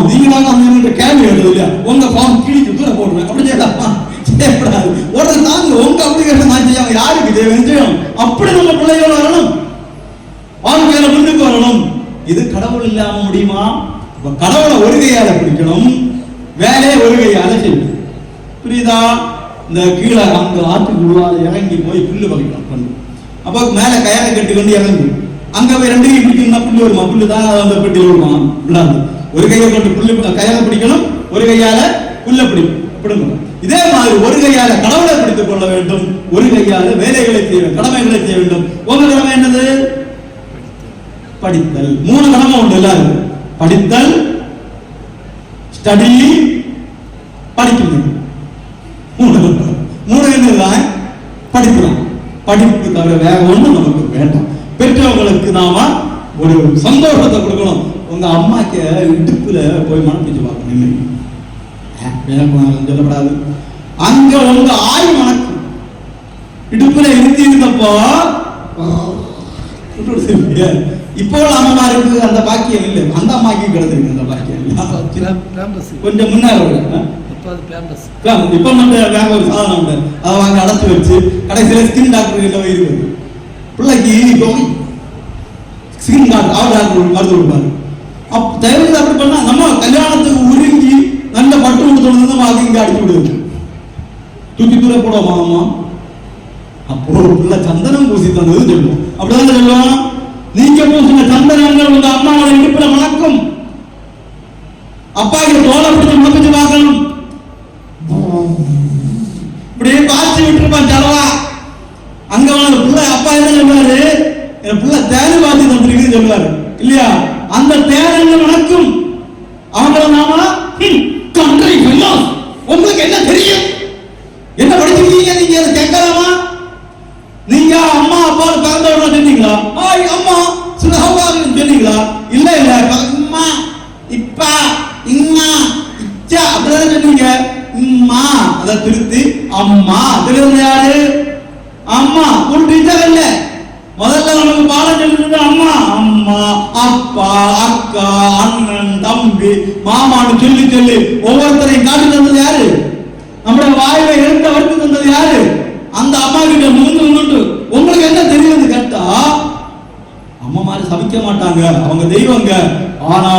நீங்களாக அந்த கேள்வி எழுது இல்லையா? உங்க ஃபார்ம் கிழிச்சு தூர போடுவேன். அப்படி செய்யக்கூடாது. உடனே தாங்க உங்க அப்ளிகேஷன் நான் செய்ய யாருக்கு தேவை? அப்படி நம்ம பிள்ளைகள் வரணும், வாழ்க்கையில முன்னுக்கு வரணும். இது கடவுள் இல்லாம முடியுமா? கடவுளை ஒரு கையால பிடிக்கணும், வேலையை ஒரு கையால செய்யணும். புரியுதா? இந்த கீழே அங்க ஆற்றுக்கு உள்ளாத இறங்கி போய் புல்லு வகைக்கணும். அப்போ மேல கயரை கட்டிக்கொண்டு இறங்கும். அங்க போய் ரெண்டு கை பிடிக்கணும்னா புல்லு வருமா? புல்லு தான் அந்த பெட்டியில் வருமா? உள்ளாது. ஒரு கையை கொண்டு புல்லு கயரை பிடிக்கணும், ஒரு கையால புல்ல பிடிக்கணும். இதே மாதிரி ஒரு கையால கடவுளை பிடித்துக் கொள்ள வேண்டும், ஒரு கையால வேலைகளை செய்ய வேண்டும், கடமைகளை செய்ய வேண்டும். உங்க கடமை என்னது? படித்தல். 3 கடமை உண்டு எல்லாரும். படித்தல், ஸ்டடி, படிக்கணும். 3 என்னதான்? படிக்கலாம். படிப்பு தவிர வேற ஒண்ணும் நமக்கு வேண்டாம். பெற்றவர்களுக்கு நாம ஒரு சந்தோஷத்தை கொடுக்கணும். உங்க அம்மாக்கு இடுப்புல போய் மணப்பிச்சு பார்க்கணும். சொல்லப்படாது. அங்க உங்க ஆய் மணக்கும். இடுப்புல இருத்தி இருந்தப்போ இப்போ அம்மாருக்கு அந்த பாக்கியம் இல்லை. அந்த அம்மாக்கு கிடைச்சிருக்கு அந்த பாக்கியம். கொஞ்சம் முன்னாடி இப்ப மட்டும் வேற ஒரு சாதனம் உண்டு. அதை வாங்கி அடைச்சு வச்சு கடைசியில ஸ்கின் டாக்டர் கிட்ட இருக்குது. பிள்ளைக்கு ஸ்கின் டாக்டர் மருந்து கொடுப்பாரு. தயவு அப்படி பண்ணா நம்ம கல்யாணத்துக்கு உருங்கி நல்ல பட்டு கொடுத்தோம் நம்ம அது இங்க அடிச்சு விடுது. தூக்கி தூர போடுவோமா? அப்போ பிள்ளை சந்தனம் பூசி தந்தது சொல்லுவோம். அப்படிதான் சொல்லுவோம். நீங்க பூசின சந்தனங்கள் உங்க அம்மாவோட இடுப்புல மணக்கும். அப்பா இங்க தோலை பிடிச்சு மணப்பிச்சு பார்க்கணும். இப்படியே காய்ச்சி விட்டுருப்பான் செலவா. அங்க பிள்ளை அப்பா என்ன சொல்லுவாரு? என் பிள்ளை தேனு பாத்தி தந்துருக்குன்னு சொல்லுவாரு இல்லையா? அந்த தேனங்க மணக்கும். அவங்கள நாம கண்ட்ரி ஃபெல்லோஸ், உங்களுக்கு என்ன தெரியும்? என்ன படிச்சிருக்கீங்க? நீங்க அதை கேட்கலாமா? நீங்க அம்மா அப்பா பிறந்தவங்க சொன்னீங்களா? அம்மா சுலகமாக சொன்னீங்களா? இல்ல இல்ல அம்மா இப்பா இம்மா இச்சா அப்படிதான் சொன்னீங்க. இம்மா அதை திருத்தி அம்மா. திருந்த யாரு? அம்மா. ஒரு டீச்சர் இல்ல. முதல்ல நமக்கு பாடம் சொல்லிட்டு அம்மா அம்மா அப்பா அக்கா அண்ணன் தம்பி மாமான்னு சொல்லி சொல்லி ஒவ்வொருத்தரையும் காட்டி தந்தது யாரு? நம்முடைய வாயில எழுந்த வரைக்கும் தந்தது யாரு? அந்த அம்மா கிட்ட முன்னு. உங்களுக்கு என்ன தெரியுது கேட்டா, அம்மா மாதிரி சபிக்க மாட்டாங்க, அவங்க தெய்வங்க. ஆனா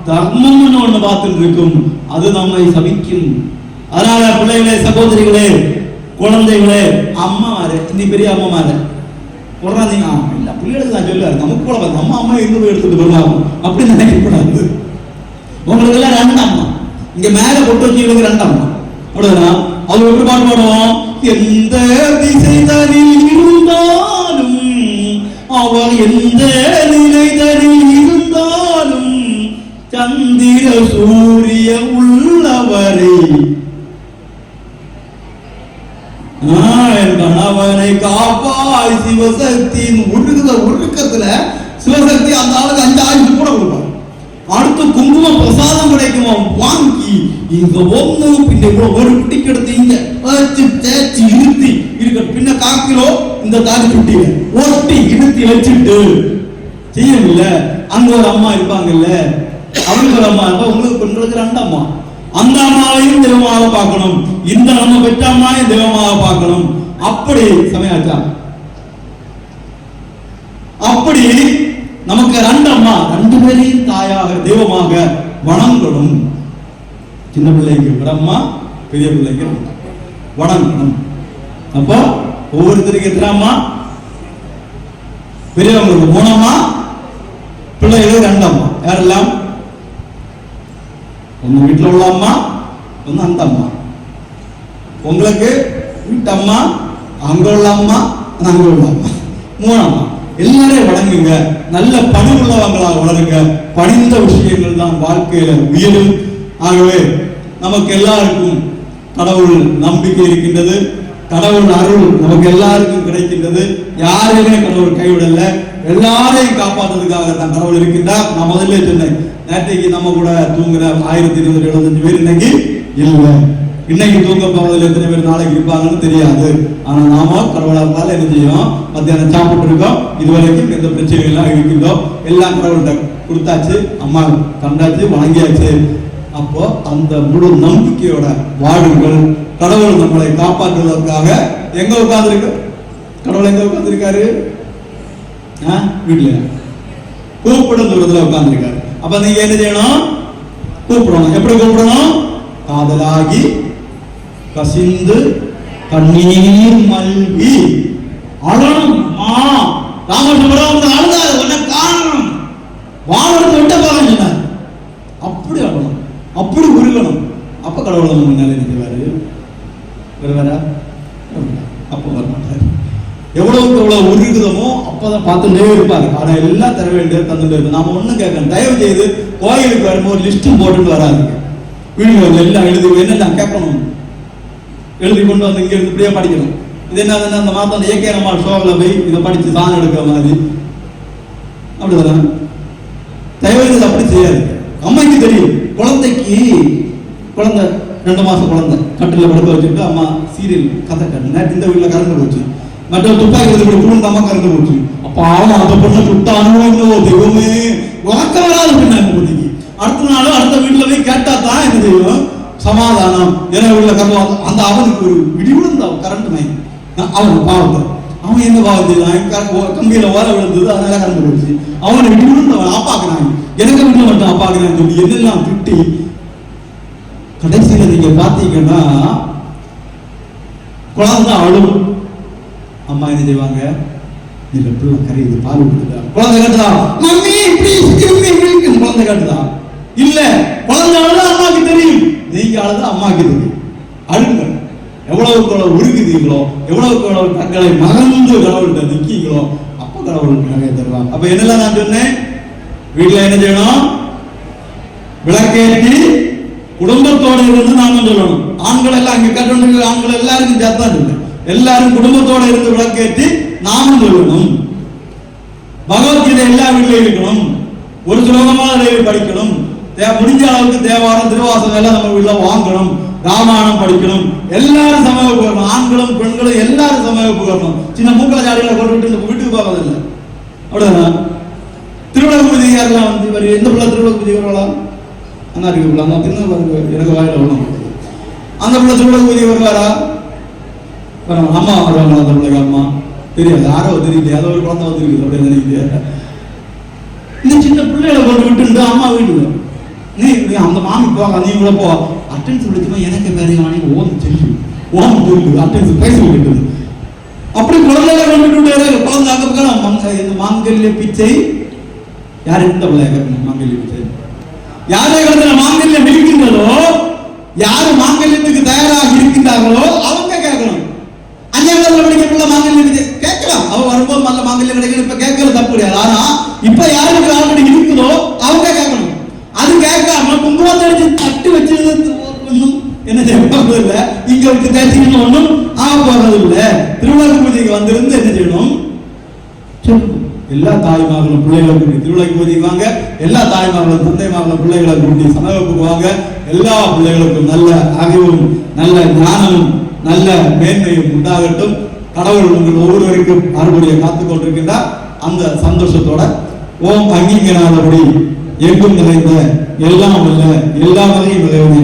தர்மம்னு ஒண்ணு பார்த்துட்டு இருக்கும், அது நம்மை சபிக்கும். அதனால பிள்ளைகளே, சகோதரிகளே, குழந்தைகளே, அம்மா மாதிரி இந்த பெரிய அம்மா மாதிரி போடுறாதீங்க. இல்ல பிள்ளைகளுக்கு நான் சொல்லுவாரு, நமக்கு கூட நம்ம அம்மா இருந்து போய் எடுத்துட்டு போயிடலாம் அப்படின்னு நினைக்கக்கூடாது. உங்களுக்கு எல்லாம் 2 அம்மா. இங்க மேல பொட்டு வச்சு 2 அம்மா. அவ்வளவுதான். அது எப்படி பாட்டு பாடுவோம்? எந்த திசைதனில் இருந்தாலும் அவர் எந்த நிலைதனில் இருந்தாலும் சந்திர சூரிய உள்ளவரை கணவனை காப்பாய் சிவசக்தியின் ஒழுக்கத்துல சிவசக்தி அந்த ஆளுக்கு 5 ஆயுசு கூட கொடுப்பார். அடுத்து குங்கும பிரசாதம் கிடைக்குமா? வாங்கி இங்க ஒண்ணு பின்ன ஒரு குட்டிக்கு எடுத்து இங்க தேய்ச்சி இழுத்தி இருக்க பின்ன 1/4 கிலோ இந்த தாலி குட்டியில ஒட்டி இழுத்தி வச்சுட்டு செய்யல. அங்க ஒரு அம்மா இருப்பாங்கல்ல, அவங்க ஒரு அம்மா இருப்பா. உங்களுக்கு பெண்களுக்கு 2 அம்மா. அந்த அம்மாவையும் தெய்வமாக பார்க்கணும், இந்த நம்ம பெற்ற அம்மாவையும் தெய்வமாக பார்க்கணும். அப்படி சமயாச்சா அப்படி நமக்கு 2 அம்மா, 2 பேரையும் தாயாக தெய்வமாக வணங்கணும். சின்ன பிள்ளைக்கு ஒரு அம்மா, பெரிய பிள்ளைக்கு வணங்கணும். அப்போ ஒவ்வொருத்தருக்கு எத்தனை அம்மா? பெரியவங்களுக்கு 3 அம்மா, பிள்ளைகளுக்கு 2 அம்மா. யாரெல்லாம்? ஒன்னு வீட்டுல உள்ள அம்மா, ஒன்னு அந்த அம்மா. உங்களுக்கு வீட்டு அம்மா, அங்க உள்ள அம்மா, அங்க உள்ள அம்மா, 3 அம்மா. எல்லாரையும் வணங்குங்க, நல்ல பணிவுள்ளவங்களாக வளருங்க. பணிந்த விஷயங்கள் தான் வாழ்க்கையில உயரும். ஆகவே நமக்கு எல்லாருக்கும் கடவுள் நம்பிக்கை இருக்கின்றது, கடவுள் அருள் நமக்கு எல்லாருக்கும் கிடைக்கின்றது. யாரையுமே கடவுள் கைவிடல, எல்லாரையும் காப்பாற்றுறதுக்காக தான் கடவுள் இருக்கின்றார். நான் முதல்ல சொன்னேன், நேற்றைக்கு நம்ம கூட தூங்குற 1275 பேர் இன்னைக்கு இல்லை. இன்னைக்கு தூங்க போவதில் எத்தனை பேர் நாளைக்கு இருப்பாங்கன்னு தெரியாது. ஆனா நாம கடவுளா இருந்தாலும் என்ன செய்யும், மத்தியானம் சாப்பிட்டு இருக்கோம், இதுவரைக்கும் எந்த பிரச்சனைகள் எல்லாம் இருக்கின்றோம், எல்லாம் கடவுள்கிட்ட கொடுத்தாச்சு, அம்மா கண்டாச்சு, வணங்கியாச்சு. அப்போ அந்த முழு நம்பிக்கையோட வாழுங்கள். கடவுள் நம்மளை காப்பாற்றுவதற்காக எங்க உட்கார்ந்துருக்கு? கடவுள் எங்க உட்கார்ந்துருக்காரு? வீட்டுல கூப்பிடும் தூரத்துல உட்கார்ந்துருக்காரு. அப்ப நீங்க என்ன செய்யணும்? கூப்பிடணும். எப்படி கூப்பிடணும்? காதலாகி கசிந்து கண்ணீர் மல்கி அழணும். ராமகிருஷ்ணபுரம் வந்து அழுதாரு, உன்னை காரணம் வாழத்தை விட்ட போறேன் சொன்னார். அப்படி அழணும், அப்படி உருகணும். அப்ப கடவுள் நம்ம முன்னாலே நிற்கிறாரு. வருவாரா? அப்ப வரமாட்டாரு. எவ்வளவுக்கு எவ்வளவு உருகுதமோ அப்பதான் பார்த்துட்டே இருப்பாரு. ஆனா எல்லாம் தர வேண்டிய தந்துட்டு இருக்கு. நாம ஒண்ணும் கேட்கணும். தயவு செய்து கோயிலுக்கு வரும்போது லிஸ்டும் போட்டுட்டு வராதுங்க. வீடுகள் எல்லாம் எழுதி என்னெல்லாம் கேட்கணும் எழுதி கொண்டு வந்து இங்க இருந்து இப்படியே படிக்கணும். இது என்ன அந்த மாதம் ஏகே நம்மால் ஷோவில் போய் இதை படிச்சு தான் எடுக்கிற மாதிரி அப்படிதானே? தயவு செய்து அப்படி செய்யாது. அம்மைக்கு தெரியும், குழந்தைக்கு குழந்தை 2 மாசம் குழந்தை கட்டில படுக்க வச்சுட்டு அம்மா சீரியல் கதை கட்டு. நேற்று இந்த வீட்டில் கறந்து போச்சு, மற்ற துப்பாக்கி எடுத்து குடும்ப அம்மா கறந்து போச்சு. அப்ப அவன் அந்த பொண்ணை சுட்டானோ தெய்வமே உறக்க வராது பின்னாங்க குட்டிக்கு. அடுத்த நாளும் அடுத்த வீட்டுல போய் கேட்டா தான் என்ன செய்யும், சமாதானம். ஏன்னா வீட்டுல கருவாங்க. அந்த அவனுக்கு ஒரு விடி விழுந்த கரண்ட் மை அவன் பாவத்தை அவன் என்ன பாவம் செய்யலாம், கம்பியில ஓர விழுந்தது, அதனால கறந்து போச்சு. அவனை விடி விழுந்தவன் அப்பாக்குறாங்க, எனக்கு வீட்டுல மட்டும் அப்பாக்குறான்னு சொல்லி என்னெல்லாம் திட்டி கடைசியில நீங்க பாத்தீங்கன்னா குழந்தை அழும். அம்மா என்ன செய்வாங்க, இல்ல பிள்ளை கரையுது பால் விட்டுதா, குழந்தை கேட்டுதா மம்மி ப்ளீஸ் குழந்தை கேட்டுதா, இல்ல குழந்தை அழுதா அம்மாக்கு தெரியும், நீங்க அழுதா அம்மாக்கு தெரியும். அழுங்க. எவ்வளவுக்கு எவ்வளவு உருகுதீங்களோ, எவ்வளவுக்கு எவ்வளவு தங்களை மறந்து கடவுள்கிட்ட நிற்கீங்களோ அப்ப கடவுளுக்கு நிறைய தருவாங்க. அப்ப என்னெல்லாம் நான் சொன்னேன், வீட்டுல என்ன செய்யணும், விளக்கேற்றி குடும்பத்தோட இருந்து நாம சொல்லணும். ஆண்கள் எல்லாம் இங்க கட்டு ஆண்கள் எல்லாருக்கும் சேர்த்தான் சொல்றேன். எல்லாரும் குடும்பத்தோட இருந்து விளக்கேற்றி நாமும் சொல்லணும். பகவத்கீதை எல்லா வீட்டிலும் இருக்கணும். ஒரு சுலோகமாக படிக்கணும். முடிஞ்ச அளவுக்கு தேவாரம் திருவாசகம் எல்லாம் நம்ம வீட்டுல வாங்கணும். ராமாயணம் படிக்கணும். எல்லாரும் சமய போகணும். ஆண்களும் பெண்களும் எல்லாரும் சமய போகணும். சின்ன மூக்கல ஜாடிகளை கொண்டு விட்டு வீட்டுக்கு போகிறதில்லை. அப்படிதானா? திருவிழா பூஜையாரெல்லாம் வந்து இவர் எந்த பிள்ளை திருவிழா பூஜை வருவாளா? அண்ணா இருக்கு அந்த தின்னு எனக்கு வாயில விடணும். அந்த பிள்ளை திருவிழா பூஜை வருவாரா? அம்மா வருவாங்களா? அந்த பிள்ளைக்கு அம்மா தெரியாது, யாரோ தெரியல, ஏதோ ஒரு குழந்தை வந்துருக்குது அப்படின்னு நினைக்கிறேன். இந்த சின்ன பிள்ளைகளை கொண்டு விட்டு அம்மா வீட்டுக்கு நீ அந்த மாமி போக, நீ கூட போ. அட்டென்ஸ் விடுச்சுமா எனக்கு வேற ஓம் சொல்லி ஓம் சொல்லு அட்டென்ஸ் பேச விட்டுது. அப்படி குழந்தைகளை கொண்டு விட்டு குழந்தை அங்க இந்த மாங்கல்ய பிச்சை யாரு இந்த பிள்ளைய கேட்கணும். மாங்கல்ய பிச்சை யாரே இடத்துல மாங்கல்யம் இருக்கின்றதோ, யாரு மாங்கல்யத்துக்கு தயாராக இருக்கின்றார்களோ அவங்க கேட்கணும். அஞ்சாவது படிக்கிற மாங்கல்யம் கேட்கலாம், அவ வரும்போது நல்ல மாங்கல்யம் கிடைக்கணும். இப்ப கேட்கறது தப்பு கிடையாது. ஆனா இப்ப யாருக்கு ஆல்ரெடி இருக்குதோ அவங்க கேட்கணும். அது கேட்காம குங்குமத்தை அடிச்சு தட்டு வச்சு என்ன செய்யறது இல்லை, இங்க வச்சு தேய்ச்சிக்கணும், ஒண்ணும் ஆக போறது இல்லை. திருவிழா பூஜைக்கு வந்திருந்து என்ன செய்யணும், எல்லா தாய்மார்களும் பிள்ளைகளை கூட்டி திருவிழா பூஜைக்கு வாங்க. எல்லா தாய்மார்களும் தந்தைமார்களும் பிள்ளைகளை கூட்டி சமயப்புக்கு வாங்க. எல்லா பிள்ளைகளுக்கும் நல்ல அறிவும் நல்ல ஞானமும் நல்ல மேன்மையும் உண்டாகட்டும். கடவுள் உங்கள் ஒவ்வொருவருக்கும் அறுபடியை காத்துக் கொண்டிருக்கின்றார். அந்த சந்தோஷத்தோட ஓம் அங்கீகராதபடி எங்கும் நிறைந்த எல்லாம் அல்ல எல்லா வகையும் விளைவுனே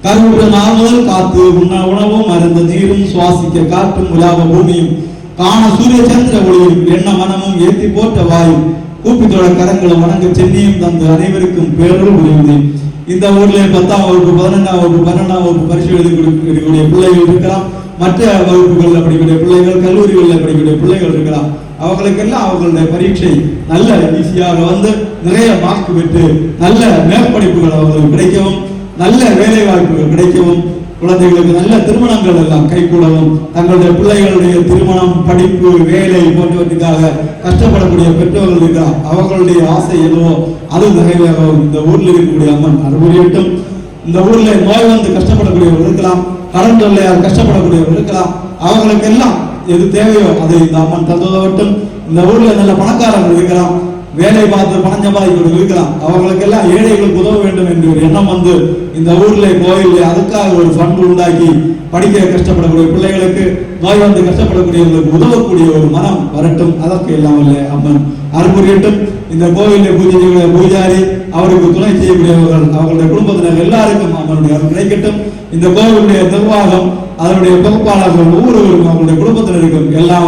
கருவுற்ற நாள் முதல் காத்து உணவும் மருந்து நீரும் சுவாசிக்க காற்றும் உலாவ பூமியும் காண சூரிய சந்திர ஒளியும் எண்ண மனமும் ஏற்றி போட்ட வாயும் கூப்பித்தோட கரங்களும் வணங்க சென்னையும் தந்து அனைவருக்கும் பேரொரு உதவி. இந்த ஊர்ல 10ஆம் வகுப்பு 11ஆம் வகுப்பு 12ஆம் வகுப்பு பரிசு எழுதி கொடுக்கக்கூடிய பிள்ளைகள் இருக்கலாம். மற்ற வகுப்புகளில் படிக்கக்கூடிய பிள்ளைகள், கல்லூரிகளில் படிக்கக்கூடிய பிள்ளைகள் இருக்கலாம். அவர்களுக்கெல்லாம் அவர்களுடைய பரீட்சை நல்ல ஈஸியாக வந்து நிறைய மார்க் பெற்று நல்ல மேற்படிப்புகள் அவர்களுக்கு கிடைக்கவும், நல்ல வேலை வாய்ப்புகள் கிடைக்கவும், குழந்தைகளுக்கு நல்ல திருமணங்கள் எல்லாம் கைகூடவும், தங்களுடைய பிள்ளைகளுடைய திருமணம், படிப்பு, வேலை போன்றவற்றுக்காக கஷ்டப்படக்கூடிய பெற்றோர்கள் இருக்கிறார். அவர்களுடைய ஆசை எதுவோ அது நிறைவேறவும் இந்த ஊரில் இருக்கக்கூடிய அம்மன் அருள்புரியட்டும். இந்த ஊர்ல நோய் வந்து கஷ்டப்படக்கூடியவர்கள் இருக்கலாம், கடன் தொல்லையால் கஷ்டப்படக்கூடியவர்கள் இருக்கலாம். அவர்களுக்கு எல்லாம் எது தேவையோ அதை இந்த அம்மன் தந்துவதட்டும். இந்த ஊர்ல நல்ல பணக்காரர்கள் இருக்கலாம், வேலை பார்த்து பணம் சம்பாதிக்கிறவர்கள் இருக்கலாம். அவர்களுக்கெல்லாம் ஏழைகளுக்கு உதவ வேண்டும் என்று ஒரு எண்ணம் வந்து இந்த ஊர்ல கோயில்ல அதுக்காக ஒரு ஃபண்ட் உண்டாக்கி படிக்க கஷ்டப்படக்கூடிய பிள்ளைகளுக்கு, நோய் வந்து கஷ்டப்படக்கூடியவர்களுக்கு உதவக்கூடிய ஒரு மனம் வரட்டும். அதற்கு எல்லாம் இல்லை அம்மன் அருள்புரியட்டும். இந்த கோவிலில் பூஜை செய்யக்கூடிய பூஜாரி, அவருக்கு துணை செய்யக்கூடியவர்கள், அவர்களுடைய குடும்பத்தினர் எல்லாருக்கும் அம்மனுடைய அருள் கிடைக்கட்டும். இந்த கோவிலுடைய நிர்வாகம், அதனுடைய பொறுப்பாளர்கள் ஒவ்வொருவருக்கும் அவர்களுடைய குடும்பத்தினருக்கும் எல்லாம்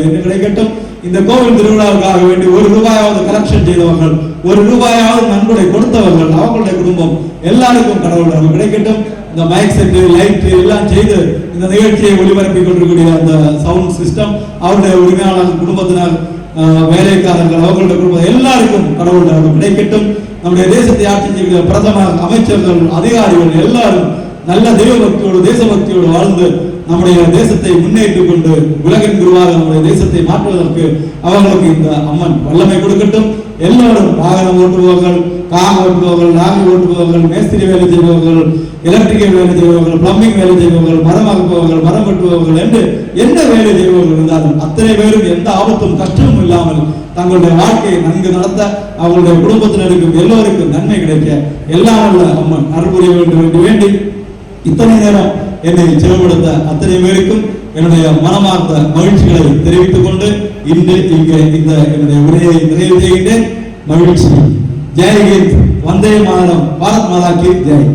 என்று கிடைக்கட்டும். இந்த கோவில் திருவிழாவுக்காக வேண்டி ₹1 கலெக்ஷன் செய்தவர்கள், ₹1 நன்கொடை கொடுத்தவர்கள், அவர்களுடைய குடும்பம் எல்லாருக்கும் கடவுள் அருள் கிடைக்கட்டும். இந்த மைக் செட்டு, லைட் எல்லாம் செய்து இந்த நிகழ்ச்சியை ஒளிபரப்பிக் கொண்டிருக்கக்கூடிய அந்த சவுண்ட் சிஸ்டம், அவருடைய உரிமையாளர், குடும்பத்தினர், வேலைக்காரர்கள், அவர்களுடைய குடும்பம் எல்லாருக்கும் கடவுள் அருள் கிடைக்கட்டும். நம்முடைய தேசத்தை ஆட்சி செய்கிற பிரதமர், அமைச்சர்கள், அதிகாரிகள் எல்லாரும் நல்ல தெய்வபக்தியோடு, தேசபக்தியோடு வாழ்ந்து நம்முடைய தேசத்தை முன்னேற்றிக் கொண்டு உலகின் குருவாக நம்முடைய தேசத்தை மாற்றுவதற்கு அவர்களுக்கு இந்த அம்மன் வல்லமை கொடுக்கட்டும். எல்லோரும் வாகனம் ஓட்டுபவர்கள், கார் ஓட்டுபவர்கள், லாரி ஓட்டுபவர்கள், மேஸ்திரி வேலை செய்பவர்கள், எலக்ட்ரிக்கல் வேலை செய்பவர்கள், பிளம்பிங் வேலை செய்பவர்கள், மரம் அறுப்பவர்கள், மரம் வெட்டுபவர்கள் என்று எந்த வேலை செய்பவர்கள் இருந்தாலும் அத்தனை பேரும் எந்த ஆபத்தும் கஷ்டமும் இல்லாமல் தங்களுடைய வாழ்க்கையை நன்கு நடத்த, அவர்களுடைய குடும்பத்தினருக்கும் எல்லோருக்கும் நன்மை கிடைக்க எல்லாம் உள்ள அம்மன் அருள் புரிய வேண்டும் என்று வேண்டி இத்தனை நேரம் என்னை செலவுபடுத்த அத்தனை பேருக்கும் என்னுடைய மனமார்ந்த மகிழ்ச்சிகளை தெரிவித்துக் கொண்டு இன்று இங்கே இந்த என்னுடைய உரையை நிறைவு செய்கின்றேன். மகிழ்ச்சி. ஜெய் ஹிந்த், வந்தே மாதரம், பாரத் மாதா கி ஜெய்.